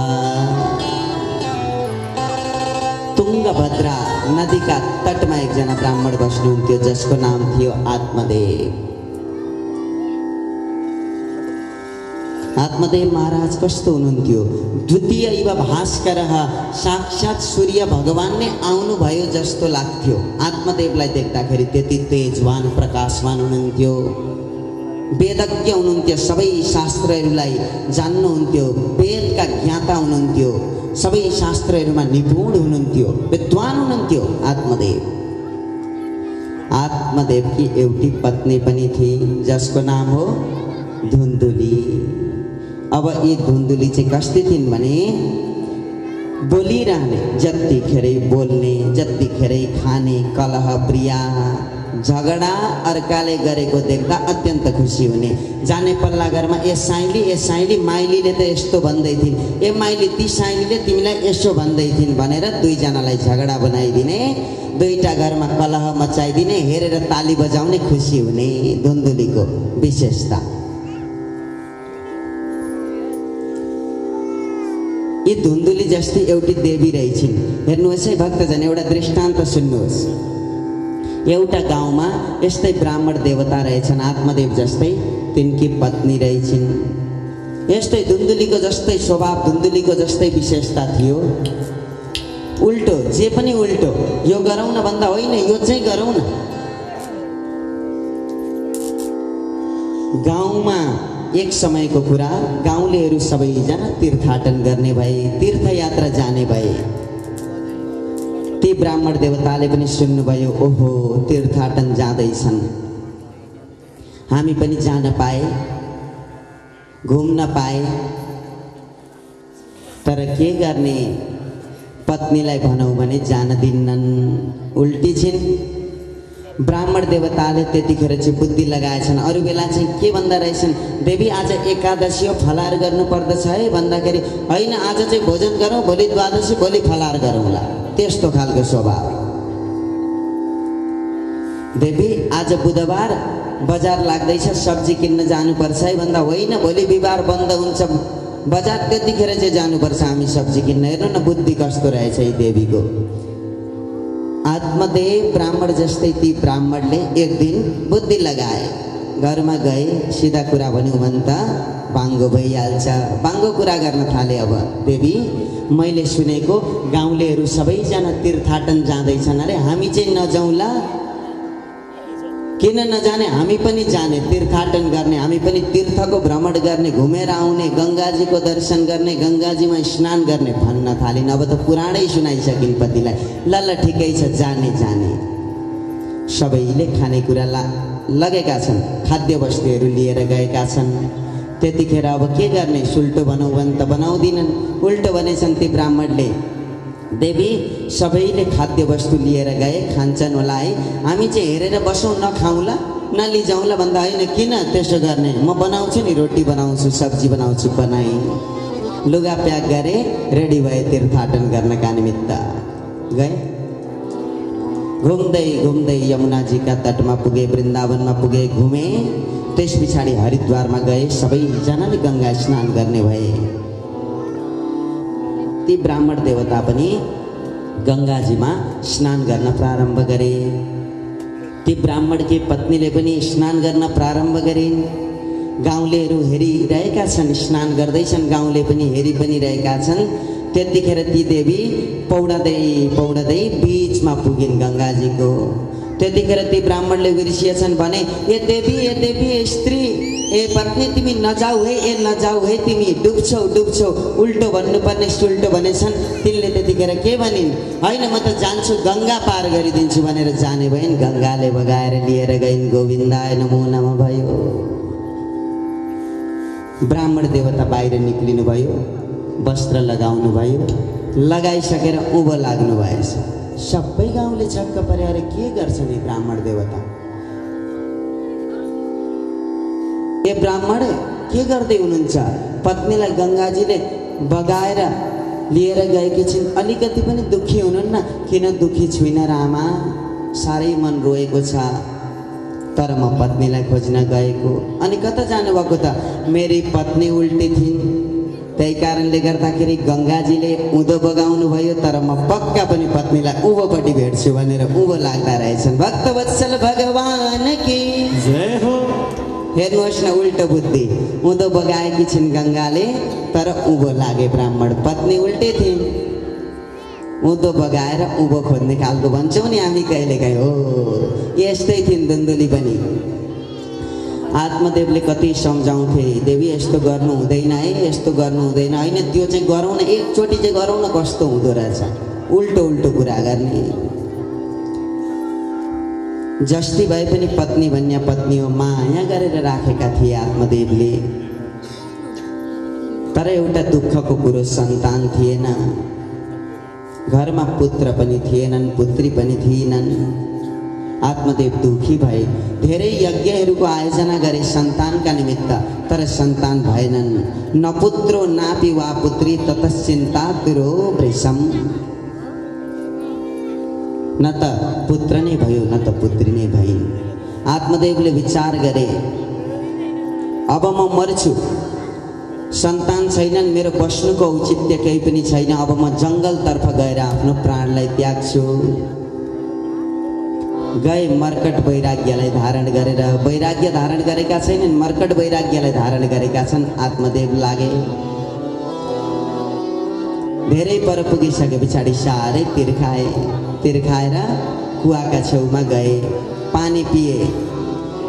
तुङ्गभद्रा नदीका तटमा एकजना ब्राह्मण बस्नुहुन्थ्यो जसको नाम थियो आत्मदेव। आत्मदेव महाराज कस्तो हुनुहुन्थ्यो? द्वितीय इव भास्करः, साक्षात् सूर्य भगवान नै आउनुभयो जस्तो लाग्थ्यो। आत्मदेवलाई देख्दाखेरि त्यति तेजवान प्रकाशवान हुनुहुन्थ्यो। वेदज्ञ हुनुहुन्थ्यो, सबै शास्त्रहरूलाई जान्नुहुन्थ्यो, वेदका ज्ञाता हुनुहुन्थ्यो, सबै शास्त्रहरूमा निपुण हुनुहुन्थ्यो, विद्वान हुनुहुन्थ्यो आत्मदेव। आत्मदेवकी एउटी पत्नी पनि थिए जसको नाम हो धुन्धुली। अब यी धुन्धुली चाहिँ कस्ती थिइन् भने बोलिरहने, जतिखेरै बोल्ने, जतिखेरै खाने, कलह प्रिया, झगडा अर्काले गरेको देख्दा अत्यन्त खुसी हुने। जाने पल्ला घरमा ए साइली माइलीले त यस्तो भन्दै थिइन्, ए माइली ती साइलीले तिमीलाई यसो भन्दै थिइन् भनेर दुईजनालाई झगडा बनाइदिने, दुईटा घरमा कलह मचाइदिने, हेरेर ताली बजाउने, खुसी हुने धुन्धुलीको विशेषता। यी धुन्दुली जस्तै एउटी देवी रहेछिन्। हेर्नुहोस् है भक्तजन, एउटा दृष्टान्त सुन्नुहोस्। एउटा गाउँमा यस्तै ब्राह्मण देवता रहेछन्, आत्मदेव जस्तै तिनकी पत्नी रहेछिन्। यस्तै धुन्दुलीको जस्तै स्वभाव, धुन्दुलीको जस्तै विशेषता थियो। उल्टो, जे पनि उल्टो, यो गरौँ न भन्दा होइन यो चाहिँ गरौँ न। गाउँमा एक समयको कुरा, गाउँलेहरू सबैजना तीर्थाटन गर्ने भए, तीर्थयात्रा जाने भए। ती ब्राह्मण देवताले पनि सुन्नुभयो, ओहो तीर्थाटन जाँदैछन्, हामी पनि जान पाए, घुम्न पाए। तर के गर्ने, पत्नीलाई भनौँ भने जान दिन्नन्, उल्टी छिन्। ब्राह्मण देवताले त्यतिखेर चाहिँ बुद्धि लगाएछन्। अरू बेला चाहिँ के भन्दा रहेछन्, देवी आज एकादशी हो, फलार गर्नु पर्दछ है भन्दाखेरि होइन आज चाहिँ भोजन गरौँ, भोलि द्वादशी, भोलि फलार गरौँला, त्यस्तो खालको स्वभाव। देवी आज बुधबार बजार लाग्दैछ, सब्जी किन्न जानुपर्छ है भन्दा होइन भोलि बिहिबार बन्द हुन्छ बजार, त्यतिखेर चाहिँ जानुपर्छ हामी सब्जी किन्न। हेर्नु न बुद्धि कस्तो रहेछ यी देवीको। आत्मदेव ब्राह्मण जस्तै ती ब्राह्मणले एक दिन बुद्धि लगाए, घरमा गए, सिधा कुरा भन्यौँ भने त बाङ्गो भइहाल्छ। बाङ्गो कुरा गर्न थाले। अब देवी मैले सुनेको गाउँलेहरू सबैजना तीर्थाटन जाँदैछन् अरे, हामी चाहिँ नजाउँला? किन नजाने, हामी पनि जाने तीर्थाटन गर्ने, हामी पनि तीर्थको भ्रमण गर्ने, घुमेर आउने, गङ्गाजीको दर्शन गर्ने, गङ्गाजीमा स्नान गर्ने भन्न थालिन्। अब त पुराणै सुनाइसकिन् पतिलाई, ल ल ठिकै छ जाने जाने। सबैले खानेकुरा लगेका छन्, खाद्य वस्तुहरू लिएर गएका छन्। त्यतिखेर अब के गर्ने, सुल्टो बनाऊ भने त बनाउँदिनन्, उल्टो भनेछन् ती ब्राह्मणले। देवी सबैले खाद्य वस्तु लिएर गए, खान्छन् होला है, हामी चाहिँ हेरेर बसौँ, नखाउँला नलिजाउँला भन्दा होइन किन त्यसो गर्ने, म बनाउँछु नि, रोटी बनाउँछु, सब्जी बनाउँछु, बनाएँ, लुगा प्याक गरे, रेडी भए तीर्थाटन गर्नका निमित्त गए। घुम्दै घुम्दै यमुनाजीका तटमा पुगे, वृन्दावनमा पुगे, घुमे। त्यस पछाडि हरिद्वारमा गए, सबैजनाले गङ्गा स्नान गर्ने भए। ती ब्राह्मण देवता पनि गङ्गाजीमा स्नान गर्न प्रारम्भ गरे। ती ब्राह्मणकी पत्नीले पनि स्नान गर्न प्रारम्भ गरिन्। गाउँलेहरू हेरिरहेका छन्, स्नान गर्दैछन्, गाउँले पनि हेरि पनि रहेका छन्। त्यतिखेर ती देवी पौडदै पौडदै बिचमा पुगिन् गङ्गाजीको। त्यतिखेर ती ब्राह्मणले बिर्सिएछन् भने, ए देवी स्त्री, ए पत्नी तिमी नजाऊ है, ए नजाऊ है, तिमी डुब्छौ डुब्छौ, उल्टो भन्नुपर्ने सुल्टो भनेछन्। तिनले त्यतिखेर के भनिन्, होइन म त जान्छु, गङ्गा पार गरिदिन्छु भनेर जाने भइन्। गङ्गाले बगाएर लिएर गइन्, गोविन्दाय नमो नमः भयो। ब्राह्मण देवता बाहिर निक्लिनु भयो, वस्त्र लगाउनु भयो, लगाइसकेर उँभो लाग्नु भएछ। सबै गाउँले छक्क परे, अरे के गर्छन् यी ब्राह्मण देवता, ए ब्राह्मण के गर्दै हुनुहुन्छ? पत्नीलाई गङ्गाजीले बगाएर लिएर गएकी छिन्, अलिकति पनि दुःखी हुनुहुन्न? किन दुःखी छुइनँ रामा, साह्रै मन रोएको छ, तर म पत्नीलाई खोज्न गएको। अनि कता जानुभएको त? मेरी पत्नी उल्टी थिइन्, त्यही कारणले गर्दाखेरि गङ्गाजीले उँधो बगाउनु भयो, तर म पक्का पनि पत्नीलाई उँभोपट्टि भेट्छु भनेर उँभो लाग्दा रहेछन्। भक्तवत्सल भगवान की जय हो। हेर्नुहोस् न, उल्टो बुद्धि, उँधो बगाएकी छिन् गङ्गाले, तर उँभो लागे ब्राह्मण। पत्नी उल्टी थिइन्, उँधो बगाएर उँभो खोज्ने खालको भन्छौँ नि हामी कहिलेकाहीँ, हो यस्तै थिइन् धुन्दुली पनि। आत्मदेवले कति सम्झाउँथे, देवी यस्तो गर्नु हुँदैन है, यस्तो गर्नु हुँदैन, होइन त्यो चाहिँ गरौँ न, एकचोटि चाहिँ गरौँ न, कस्तो हुँदो रहेछ, उल्टो उल्टो कुरा गर्ने। जस्ती भए पनि पत्नी भन्ने पत्नी हो, माया गरेर राखेका थिए आत्मदेवले। तर एउटा दुःखको कुरो, सन्तान थिएन, घरमा पुत्र पनि थिएनन्, पुत्री पनि थिएनन्। आत्मदेव दुखी भए, धेरै यज्ञहरूको आयोजना गरे सन्तानका निमित्त, तर सन्तान भएनन्। न पुत्रो नापि वा पुत्री ततश्चिन्ता तुरो वृषम। न त पुत्र नै भयो, न त पुत्री नै भइन्। आत्मदेवले विचार गरे, अब म मर्छु, सन्तान छैनन्, मेरो बस्नुको औचित्य केही पनि छैन, अब म जङ्गलतर्फ गएर आफ्नो प्राणलाई त्याग्छु। गए मर्कट वैराग्यलाई धारण गरेर। वैराग्य धारण गरेका छैनन्, मर्कट वैराग्यलाई धारण गरेका छन्। आत्मदेव लागे। धेरै पर पुगिसके पछाडि साह्रै तिर्खाएर कुवाका छेउमा गए, पानी पिए।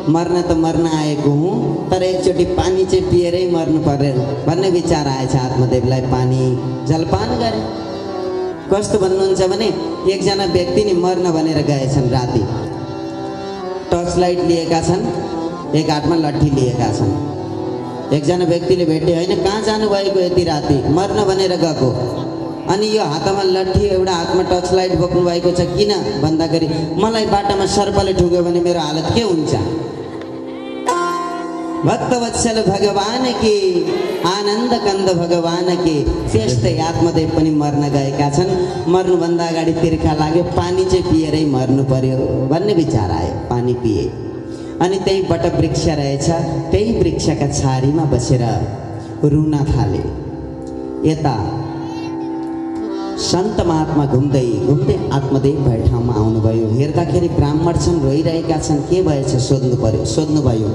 मर्न त मर्न आएको हुँ, तर एकचोटि पानी चाहिँ पिएरै मर्नु पर्यो भन्ने विचार आएछ आत्मदेवलाई। पानी जलपान गरे। कस्तो भन्नुहुन्छ भने एकजना व्यक्ति नि मर्न भनेर गएछन्। राति टर्च लाइट लिएका छन्, एक हातमा लट्ठी लिएका छन्। एकजना व्यक्तिले भेटे, होइन कहाँ जानुभएको यति राति? मर्न भनेर गएको। अनि यो हातमा लट्ठी, एउटा हातमा टर्च लाइट बोक्नु भएको छ, किन भन्दाखेरि मलाई बाटामा सर्पले ठुक्यो भने मेरो हालत के हुन्छ? भक्तवत्सल भगवान की, आनन्द कन्द भगवान की। त्यस्तै आत्मदेव पनि मर्न गएका छन्। मर्नुभन्दा अगाडि तिर्खा लाग्यो, पानी चाहिँ पिएरै मर्नु पर्यो भन्ने विचार आयो। पानी पिए। अनि त्यही वटवृक्ष रहेछ, त्यही वृक्षका छारीमा बसेर रुन थाले। यता सन्त महात्मा घुम्दै घुम्दै आत्मदेव भए ठाउँमा आउनुभयो। हेर्दाखेरि ब्राह्मण छन्, रोइरहेका छन्। के भएछ सोध्नुभयो।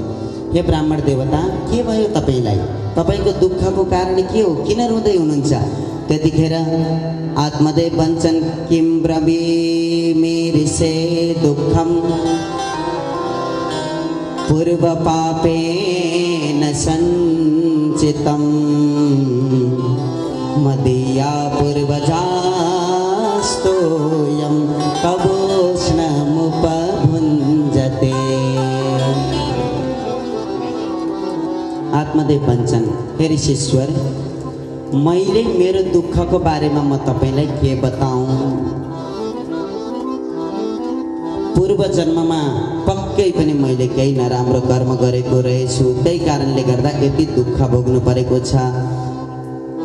हे ब्राह्मण देवता, के भयो तपाईँलाई? तपाईँको दुःखको कारण के हो? किन रुँदै हुनुहुन्छ? त्यतिखेर आत्मदेव भन्छन्, किम ब्रवीमि ऋषे दुःखम पूर्व पापेन सञ्चितं मदीया पूर्वजास्तोयं कवोष्णमुपभुञ्जते। आत्मदेव भन्छन्, हे ऋषीश्वर, मैले मेरो दुःखको बारेमा म तपाईँलाई के बताऊँ? पूर्व जन्ममा पक्कै पनि मैले केही नराम्रो कर्म गरेको रहेछु, त्यही कारणले गर्दा यति दुःख भोग्नु परेको छ।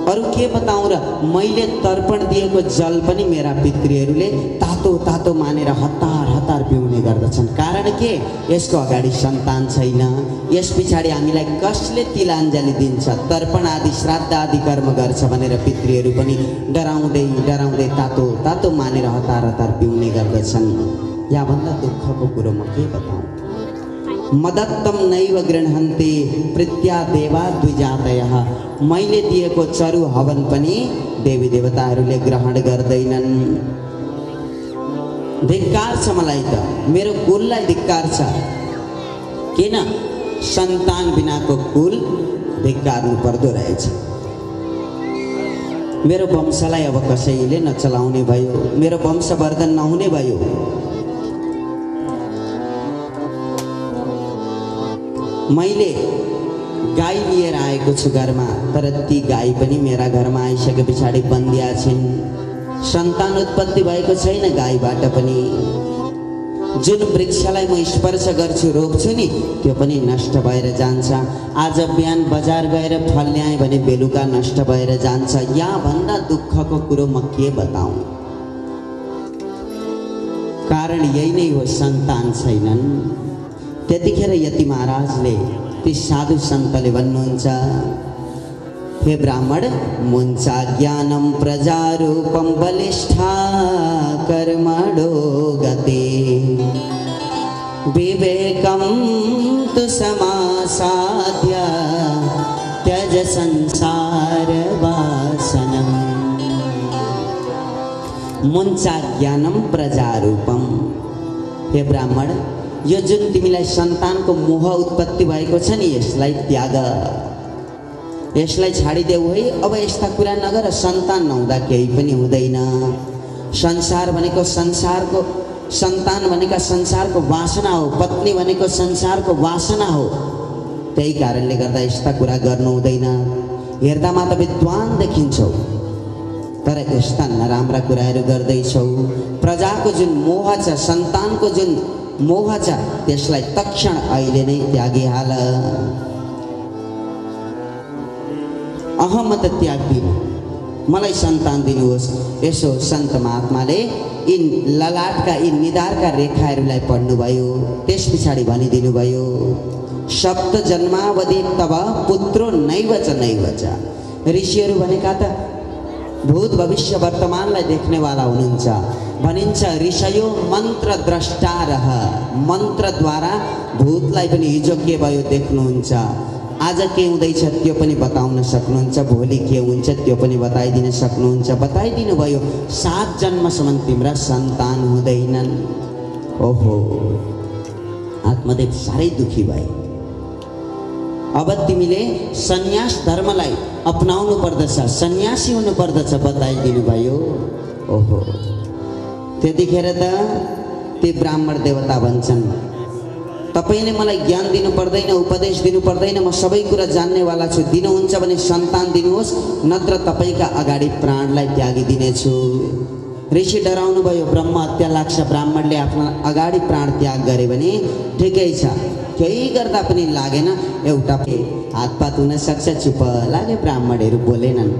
अरू के बताऊँ र? मैले तर्पण दिएको जल पनि मेरा पितृहरूले तातो तातो मानेर हतार हतार पिउने गर्दछन्। कारण के? यसको अगाडि सन्तान छैन। यस पछाडि हामीलाई कसले तिलाञ्जली दिन्छ, तर्पण आदि श्राद्ध आदि कर्म गर्छ भनेर पितृहरू पनि डराउँदै डराउँदै तातो तातो मानेर हतार हतार पिउने गर्दछन्। याभन्दा दुःखको कुरो म के बताऊँ? मदत्तम नैव गृह्णन्ति प्रीत्या देवा द्विजातयः। मैले दिएको चरु हवन पनि देवी देवताहरूले ग्रहण गर्दैनन्। धिक्कार छ मलाई त, मेरो कुललाई धिक्कार छ। किन? सन्तान बिनाको कुल धिक्कार्नु पर्दो रहेछ। मेरो वंशलाई अब कसैले नचलाउने भयो, मेरो वंशवर्धन नहुने भयो। मैले गाई लिएर आएको छु घरमा, तर ती गाई पनि मेरा घरमा आइसके पछाडि बन्दिया छिन्। सन्तान उत्पत्ति भएको छैन गाईबाट पनि। जुन वृक्षलाई म स्पर्श गर्छु, रोप्छु नि, त्यो पनि नष्ट भएर जान्छ। आज बिहान बजार गएर फल ल्याएँ भने बेलुका नष्ट भएर जान्छ। याभन्दा दुःखको कुरो म के बताऊँ? कारण यही नै हो, सन्तान छैनन्। त्यतिखेर यति महाराजले, ती साधु सन्तले भन्नुहुन्छ, हे ब्राह्मण, मुञ्चा ज्ञानं प्रजारूपं बलिष्ठा कर्मणो गते विवेकं तु समासाद्य त्यज संसार वासनम्। मुञ्चा ज्ञानं प्रजारूपं। हे ब्राह्मण, यो जुन तिमीलाई सन्तानको मोह उत्पत्ति भएको छ नि, यसलाई त्याग, यसलाई छाडिदेऊ है। अब यस्ता कुरा नगर। सन्तान नहुँदा केही पनि हुँदैन। संसार भनेको संसारको, सन्तान भनेका संसारको वासना हो, पत्नी भनेको संसारको वासना हो। त्यही कारणले गर्दा यस्ता कुरा गर्नु हुँदैन। हेर्दा मात्र विद्वान देखिन्छौ, तर यस्ता नराम्रा कुराहरू गर्दैछौ। प्रजाको जुन मोह छ, सन्तानको जुन मोह छ, त्यसलाई तक्षण अहिले नै त्यागिहाल। अहम त त्याग्दिनु, मलाई सन्तान दिनुहोस्। यसो सन्त महात्माले यी ललाटका, यी निधारका रेखाहरूलाई पढ्नुभयो। त्यस पछाडि भनिदिनु भयो, सप्त जन्मावधि तब पुत्रो नैव च। ऋषिहरू भनेका त भूत भविष्य वर्तमानलाई देख्नेवाला हुनुहुन्छ। भनिन्छ ऋषयो मन्त्र द्रष्टा रह, मन्त्रद्वारा भूतलाई पनि हिजो के भयो देख्नुहुन्छ, आज के हुँदैछ त्यो पनि बताउन सक्नुहुन्छ, भोलि के हुन्छ त्यो पनि बताइदिन सक्नुहुन्छ। बताइदिनु भयो 7 जन्मसम्म तिम्रा सन्तान हुँदैनन्। ओहो, आत्मदेव साह्रै दुखी भए। अब तिमीले सन्यास धर्मलाई अपनाउनु पर्दछ, सन्यासी हुनु पर्दछ बताइदिनु भयो। ओहो, त्यतिखेर त ती ब्राह्मण देवता भन्छन् तपाईले मलाई ज्ञान दिनु पर्दैन, उपदेश दिनु पर्दैन, म सबै कुरा जान्नेवाला छु। दिनुहुन्छ भने सन्तान दिनुहोस्, नत्र तपाईका अगाडि प्राणलाई त्यागिदिनेछु। ऋषि डराउनु भयो, ब्रह्म हत्या लाग्छ, ब्राह्मणले आफ्नो अगाडि प्राण त्याग गरे भने ठिकै छ, केही गर्दा पनि लागेन, एउटा हातपात हुन सक्छ। चुप लागे, ब्राह्मणहरू बोलेनन्।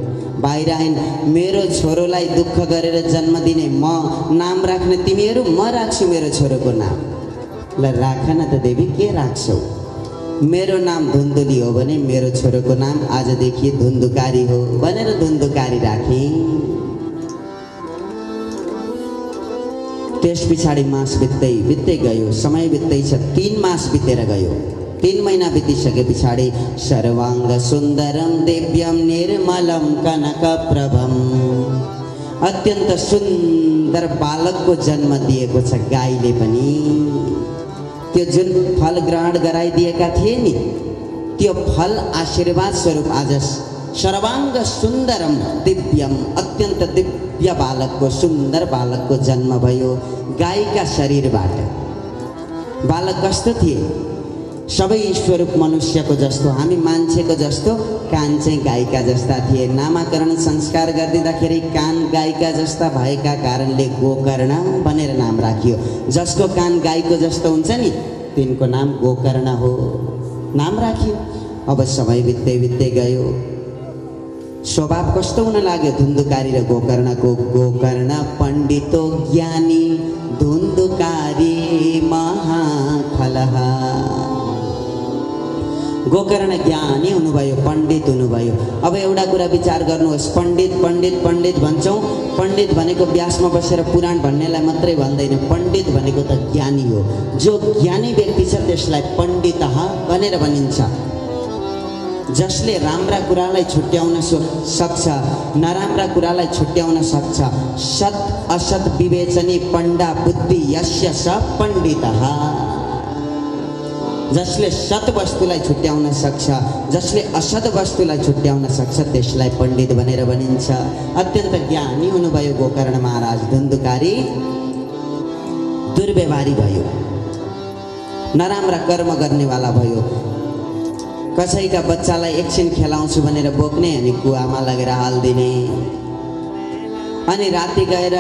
बाहिर आइन, मेरो छोरोलाई दुःख गरेर जन्म दिने म नाम राख्ने तिमीहरू, म राख्छु मेरो छोरोको नाम। ल राख न त देवी, के राख्छौ? मेरो नाम धुन्धुली हो भने मेरो छोरोको नाम आजदेखि धुन्धुकारी हो भनेर धुन्धुकारी राखे। त्यस पछाडि मास बित्दै गयो, समय बित्दैछ। 3 मास बितेर गयो। 3 महिना बितिसके पछाडि सर्वाङ्ग सुन्दरम दिव्यम निर्मलम कनकप्रभम, अत्यन्त सुन्दर बालकको जन्म दिएको छ गाईले पनि। त्यो जुन फल ग्रहण गराइदिएका थिए नि, त्यो फल आशीर्वाद स्वरूप आज सर्वाङ्ग सुन्दरम दिव्यम, अत्यन्त दिव्य बालकको, सुन्दर बालकको जन्म भयो गाईका शरीरबाट। बालक कस्तो थिए? सबै स्वरूप मनुष्यको जस्तो, हामी मान्छेको जस्तो, कान चाहिँ गाईका जस्ता थिए। नामाकरण संस्कार गरिदिँदाखेरि कान गाईका जस्ता भएका कारणले गोकर्ण भनेर नाम राखियो। जसको कान गाईको जस्तो हुन्छ नि, तिनको नाम गोकर्ण हो, नाम राखियो। अब समय बित्दै गयो। स्वभाव कस्तो हुन लाग्यो धुन्धुकारी र गोकर्णको? गोकर्ण पण्डितो ज्ञानी, धुन्धुकारी महाखलः। गोकर्ण ज्ञानी हुनुभयो, पण्डित हुनुभयो। अब एउटा कुरा विचार गर्नुहोस्, पण्डित पण्डित पण्डित भन्छौँ, पण्डित भनेको व्यासमा बसेर पुराण भन्नेलाई मात्रै भन्दैन, पण्डित भनेको त ज्ञानी हो। जो ज्ञानी व्यक्ति छ त्यसलाई पण्डितः भनेर भनिन्छ। जसले राम्रा कुरालाई छुट्याउन सक्छ, नराम्रा कुरालाई छुट्याउन सक्छ। सत् असत् विवेचनी पण्डा बुद्धि यस्य स पण्डितः। जसले सत् वस्तुलाई छुट्याउन सक्छ, जसले असत् वस्तुलाई छुट्याउन सक्छ, त्यसलाई पण्डित भनेर भनिन्छ। अत्यन्त ज्ञानी हुनुभयो गोकर्ण महाराज। धुन्धुकारी दुर्व्यवहारी भयो, नराम्रा कर्म गर्नेवाला भयो। कसैका बच्चालाई एकछिन खेलाउँछु भनेर बोक्ने अनि कुवामा लगेर हालिदिने, अनि राति गएर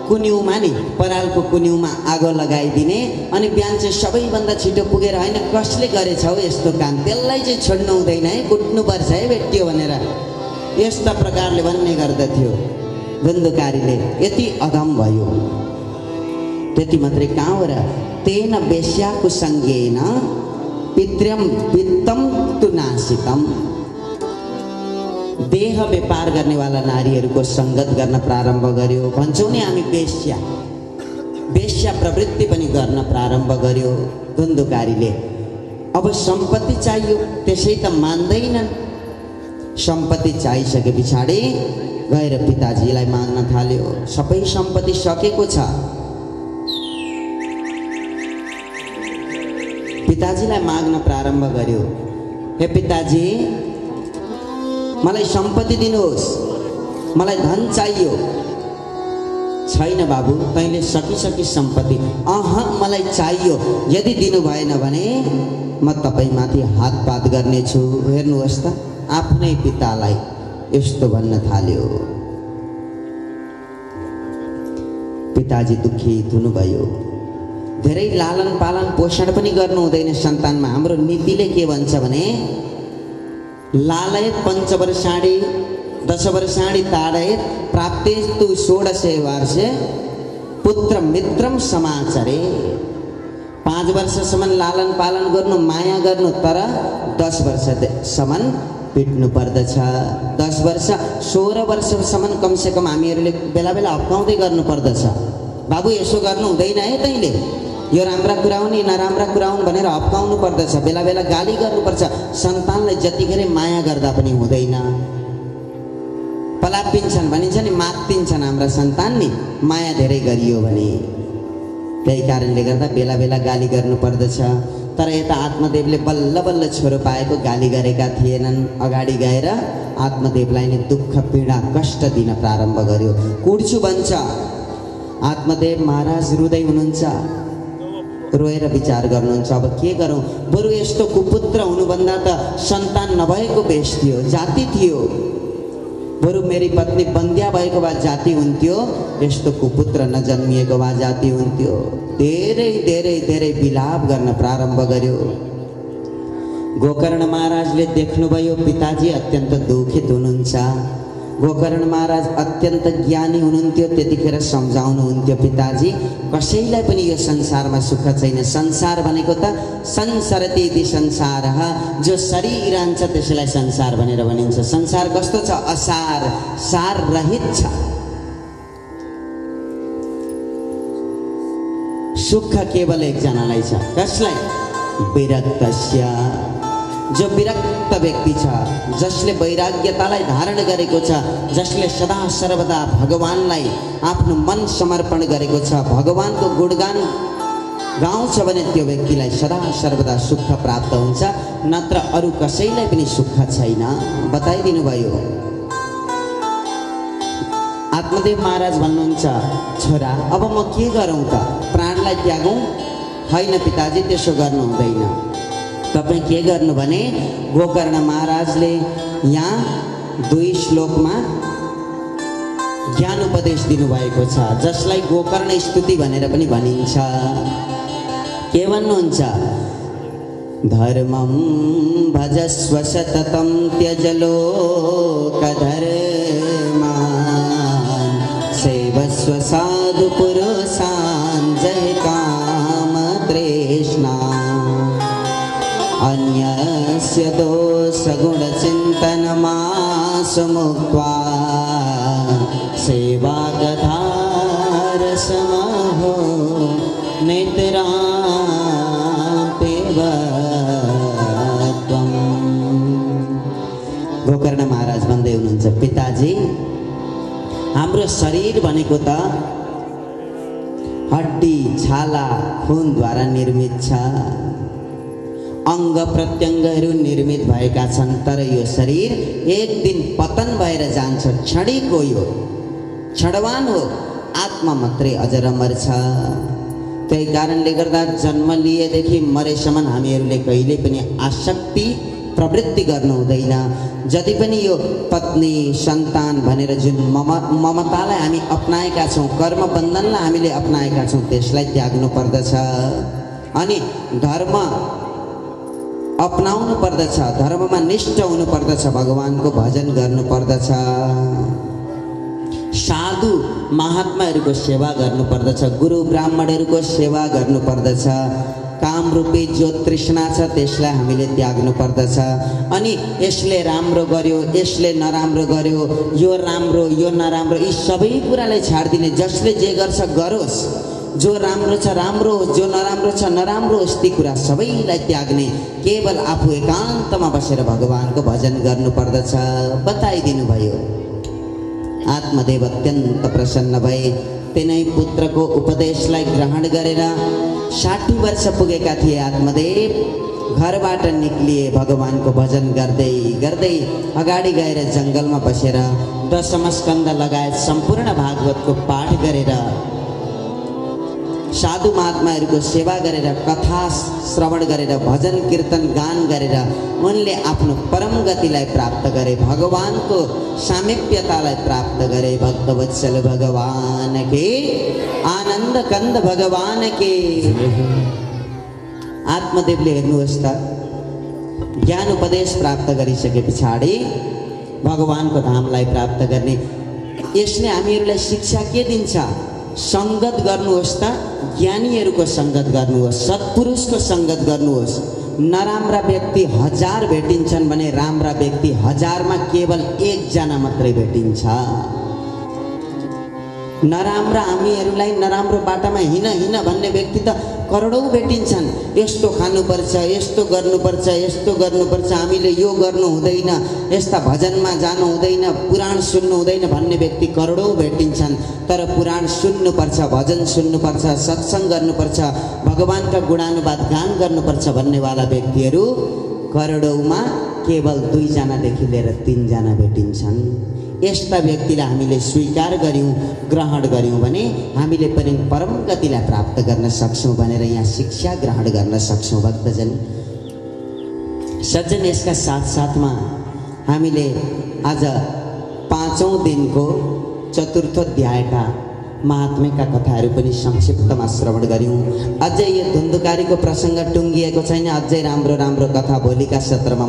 कुन्युमा नि परालको कुन्युमा आगो लगाइदिने, अनि बिहान चाहिँ सबैभन्दा छिटो पुगेर होइन कसले गरेछ हौ यस्तो काम, त्यसलाई चाहिँ छोड्नु हुँदैन है, कुट्नुपर्छ है भेटियो भनेर यस्ता प्रकारले भन्ने गर्दथ्यो धुन्धुकारीले। यति अधम भयो। त्यति मात्रै कहाँ हो र? तेन वेश्याको सङ्गेन पितृम वित्तम तु नासितम। देह व्यापार गर्नेवाला नारीहरूको सङ्गत गर्न प्रारम्भ गर्यो। भन्छौँ नि हामी वेश्या, वेश्या प्रवृत्ति पनि गर्न प्रारम्भ गर्यो धुन्धुकारीले। अब सम्पत्ति चाहियो, त्यसै त मान्दैनन्। सम्पत्ति चाहिसके पछाडि गएर पिताजीलाई माग्न थाल्यो। सबै सम्पत्ति सकेको छ। पिताजीलाई माग्न प्रारम्भ गर्यो। हे पिताजी, मलाई सम्पत्ति दिनुहोस्, मलाई धन चाहियो। छैन बाबु, तैँले सकिसकी सम्पत्ति। मलाई चाहियो। यदि दिनु भएन भने म तपाईँमाथि हातपात गर्नेछु। हेर्नुहोस् त, आफ्नै पितालाई यस्तो भन्न थाल्यो। पिताजी दुखित हुनुभयो। धेरै लालन पालन पोषण पनि गर्नु हुँदैन सन्तानमा। हाम्रो नीतिले के भन्छ भने लालयत पञ्चवर्षाणि 10 वर्षाणि ताडयत प्राप्तेस्तु 16 वर्षे पुत्र मित्रम समाचरे। 5 वर्षसम्म लालन पालन गर्नु, माया गर्नु, तर 10 वर्षसम्म पिट्नु पर्दछ। 10 वर्ष 16 वर्षसम्म कमसेकम हामीहरूले बेला बेला हप्काउँदै गर्नु पर्दछ। बाबु यसो गर्नु हुँदैन है, तैँले यो राम्रा कुरा हुन्, नराम्रा कुरा हुन् भनेर हप्काउनु पर्दछ। बेला बेला गाली गर्नुपर्छ। सन्तानलाई जतिखेर माया गर्दा पनि हुँदैन। पलापिन्छन् भनिन्छ नि, मात्तिन्छन् हाम्रा सन्तान नि माया धेरै गरियो भने। त्यही कारणले गर्दा बेला बेला गाली गर्नु पर्दछ। तर यता आत्मदेवले बल्ल बल्ल छोरो पाएको गाली गरेका थिएनन्। अगाडि गएर आत्मदेवलाई नै दुःख पीडा कष्ट दिन प्रारम्भ गर्यो। कुड्छु भन्छ आत्मदेव महाराज, रुँदै हुनुहुन्छ, रोएर विचार गर्नुहुन्छ अब के गरौँ। बरु यस्तो कुपुत्र हुनुभन्दा त सन्तान नभएको बेस थियो, जाति थियो। बरु मेरी पत्नी बन्ध्या भएको भए जाति हुन्थ्यो, यस्तो कुपुत्र नजन्मिएको भए जाति हुन्थ्यो। धेरै धेरै धेरै विलाप गर्न प्रारम्भ गर्यो। गोकर्ण महाराजले देख्नुभयो पिताजी अत्यन्त दुखित हुनुहुन्छ। गोकर्ण महाराज अत्यन्त ज्ञानी हुनुहुन्थ्यो। त्यतिखेर सम्झाउनुहुन्थ्यो, पिताजी कसैलाई पनि यो संसारमा सुख छैन। संसार भनेको त संसरति इति संसारः, जो शरीर आन्छ त्यसैलाई संसार भनेर भनिन्छ। संसार कस्तो छ? असार, सार रहित छ। सुख केवल एकजनालाई छ। कसलाई? विरक्तस्य, जो विरक्त व्यक्ति छ, जसले वैराग्यतालाई धारण गरेको छ, जसले सदा सर्वदा भगवानलाई आफ्नो मन समर्पण गरेको छ, भगवानको गुणगान गाउँछ भने त्यो व्यक्तिलाई सदा सर्वदा सुख प्राप्त हुन्छ। नत्र अरू कसैलाई पनि सुख छैन। बताइदिनु भयो। आत्मदेव महाराज भन्नुहुन्छ, छोरा अब म के गरौँ त? प्राणलाई त्यागौँ? होइन पिताजी, त्यसो गर्नु हुँदैन। तपाईँ के गर्नु भने गोकर्ण महाराजले यहाँ 2 श्लोकमा ज्ञान उपदेश दिनुभएको छ, जसलाई गोकर्ण स्तुति भनेर पनि भनिन्छ। के भन्नुहुन्छ? धर्मं भजस्व सततं त्यज लोकधर्मान् सेवस्व साधु पुरुषान् जय काम तृष्णा अन्यस्य दोषगुणचिन्तनमासमुक्त्वा सेवागधारसमहो नेत्रां पिबत्वम्। गोकर्ण महाराज भन्दै हुनुहुन्छ, पिताजी हाम्रो शरीर भनेको त हड्डी छाला खुनद्वारा निर्मित छ। अंग प्रत्यङ्गहरू निर्मित भएका छन्, तर यो शरीर एक दिन पतन भएर जान्छ। क्षणिक हो, यो क्षणवान हो। आत्मा मात्रै अजर अमर छ। त्यही कारणले गर्दा जन्म लिएदेखि मरेसम्म हामीहरूले कहिले पनि आसक्ति प्रवृत्ति गर्नु हुँदैन। जति पनि यो पत्नी सन्तान भनेर जुन ममतालाई हामी अपनाएका छौँ, कर्म बन्धनलाई हामीले अपनाएका छौँ, त्यसलाई त्याग्नु पर्दछ। अनि धर्म अपनाउनु पर्दछ, धर्ममा निष्ठ हुनु पर्दछ, भगवानको भजन गर्नु पर्दछ, साधु महात्माहरूको सेवा गर्नु पर्दछ, गुरु ब्राह्मणहरूको सेवा गर्नु पर्दछ। कामरूपी जो तृष्णा छ त्यसलाई हामीले त्याग्नु पर्दछ। अनि यसले राम्रो गर्यो, यसले नराम्रो गर्यो, यो राम्रो यो नराम्रो, यी सबै कुरालाई छाडिदिने। जसले जे गर्छ गरोस्, जो राम्रो छ राम्रो होस्, जो नराम्रो छ नराम्रो होस्, ती कुरा सबैलाई त्याग्ने। केवल आफू एकान्तमा बसेर भगवानको भजन गर्नु पर्दछ। बताइदिनु भयो। आत्मदेव अत्यन्त प्रसन्न भए। तिनै पुत्रको उपदेशलाई ग्रहण गरेर 60 वर्ष पुगेका थिए आत्मदेव। घरबाट निक्लिए, भगवानको भजन गर्दै गर्दै अगाडि गएर जङ्गलमा बसेर दशम स्कन्द लगायत सम्पूर्ण भागवतको पाठ गरेर, साधु महात्माहरूको सेवा गरेर, कथा श्रवण गरेर, भजन कीर्तन गान गरेर उनले आफ्नो परम गतिलाई प्राप्त गरे, भगवानको सामिप्यतालाई प्राप्त गरे। भक्तवत्सल भगवान के, आनन्द कंद भगवान के। आत्मदेवले हेर्नुहोस् त, ज्ञान उपदेश प्राप्त गरिसके पछाडि भगवानको धामलाई प्राप्त गर्ने। यसले हामीहरूलाई शिक्षा के दिन्छ? संगत गर्नुहोस् त ज्ञानीहरूको संगत गर्नुहोस्, सत्पुरुषको संगत गर्नुहोस्। नराम्रा व्यक्ति 1000 भेटिन्छन् भने राम्रा व्यक्ति 1000 मा केवल 1 जना मात्रै भेटिन्छ। नराम्रा हामीहरूलाई नराम्रो बाटामा हिँड भन्ने व्यक्ति त करोडौं भेटिन्छन्। यस्तो खानुपर्छ, यस्तो गर्नुपर्छ, यस्तो गर्नुपर्छ, हामीले यो गर्नु हुँदैन, यस्ता भजनमा जानु हुँदैन, पुराण सुन्नु हुँदैन भन्ने व्यक्ति करोडौं भेटिन्छन्। तर पुराण सुन्नुपर्छ, भजन सुन्नुपर्छ, सत्संग गर्नुपर्छ, भगवानका गुणानुवाद गान गर्नुपर्छ भन्नेवाला व्यक्तिहरू करोडौंमा केवल 2 जनादेखि लिएर 3 जना भेटिन्छन्। यस्ता व्यक्तिलाई हामीले स्वीकार गर्यौं, ग्रहण गर्यौं भने हामीले पनि परम गतिलाई प्राप्त गर्न सक्छौं भनेर यहाँ शिक्षा ग्रहण गर्न सक्छौं। भक्तजन सज्जन, यसका साथसाथमा हामीले आज 5औं दिनको चतुर्थ अध्यायका महात्म्यका कथाहरू पनि संक्षिप्तमा श्रवण गर्यौं। अझै यो धुन्धुकारीको प्रसंग टुङ्गिएको छैन, अझै राम्रो राम्रो कथा भोलिका सत्रमा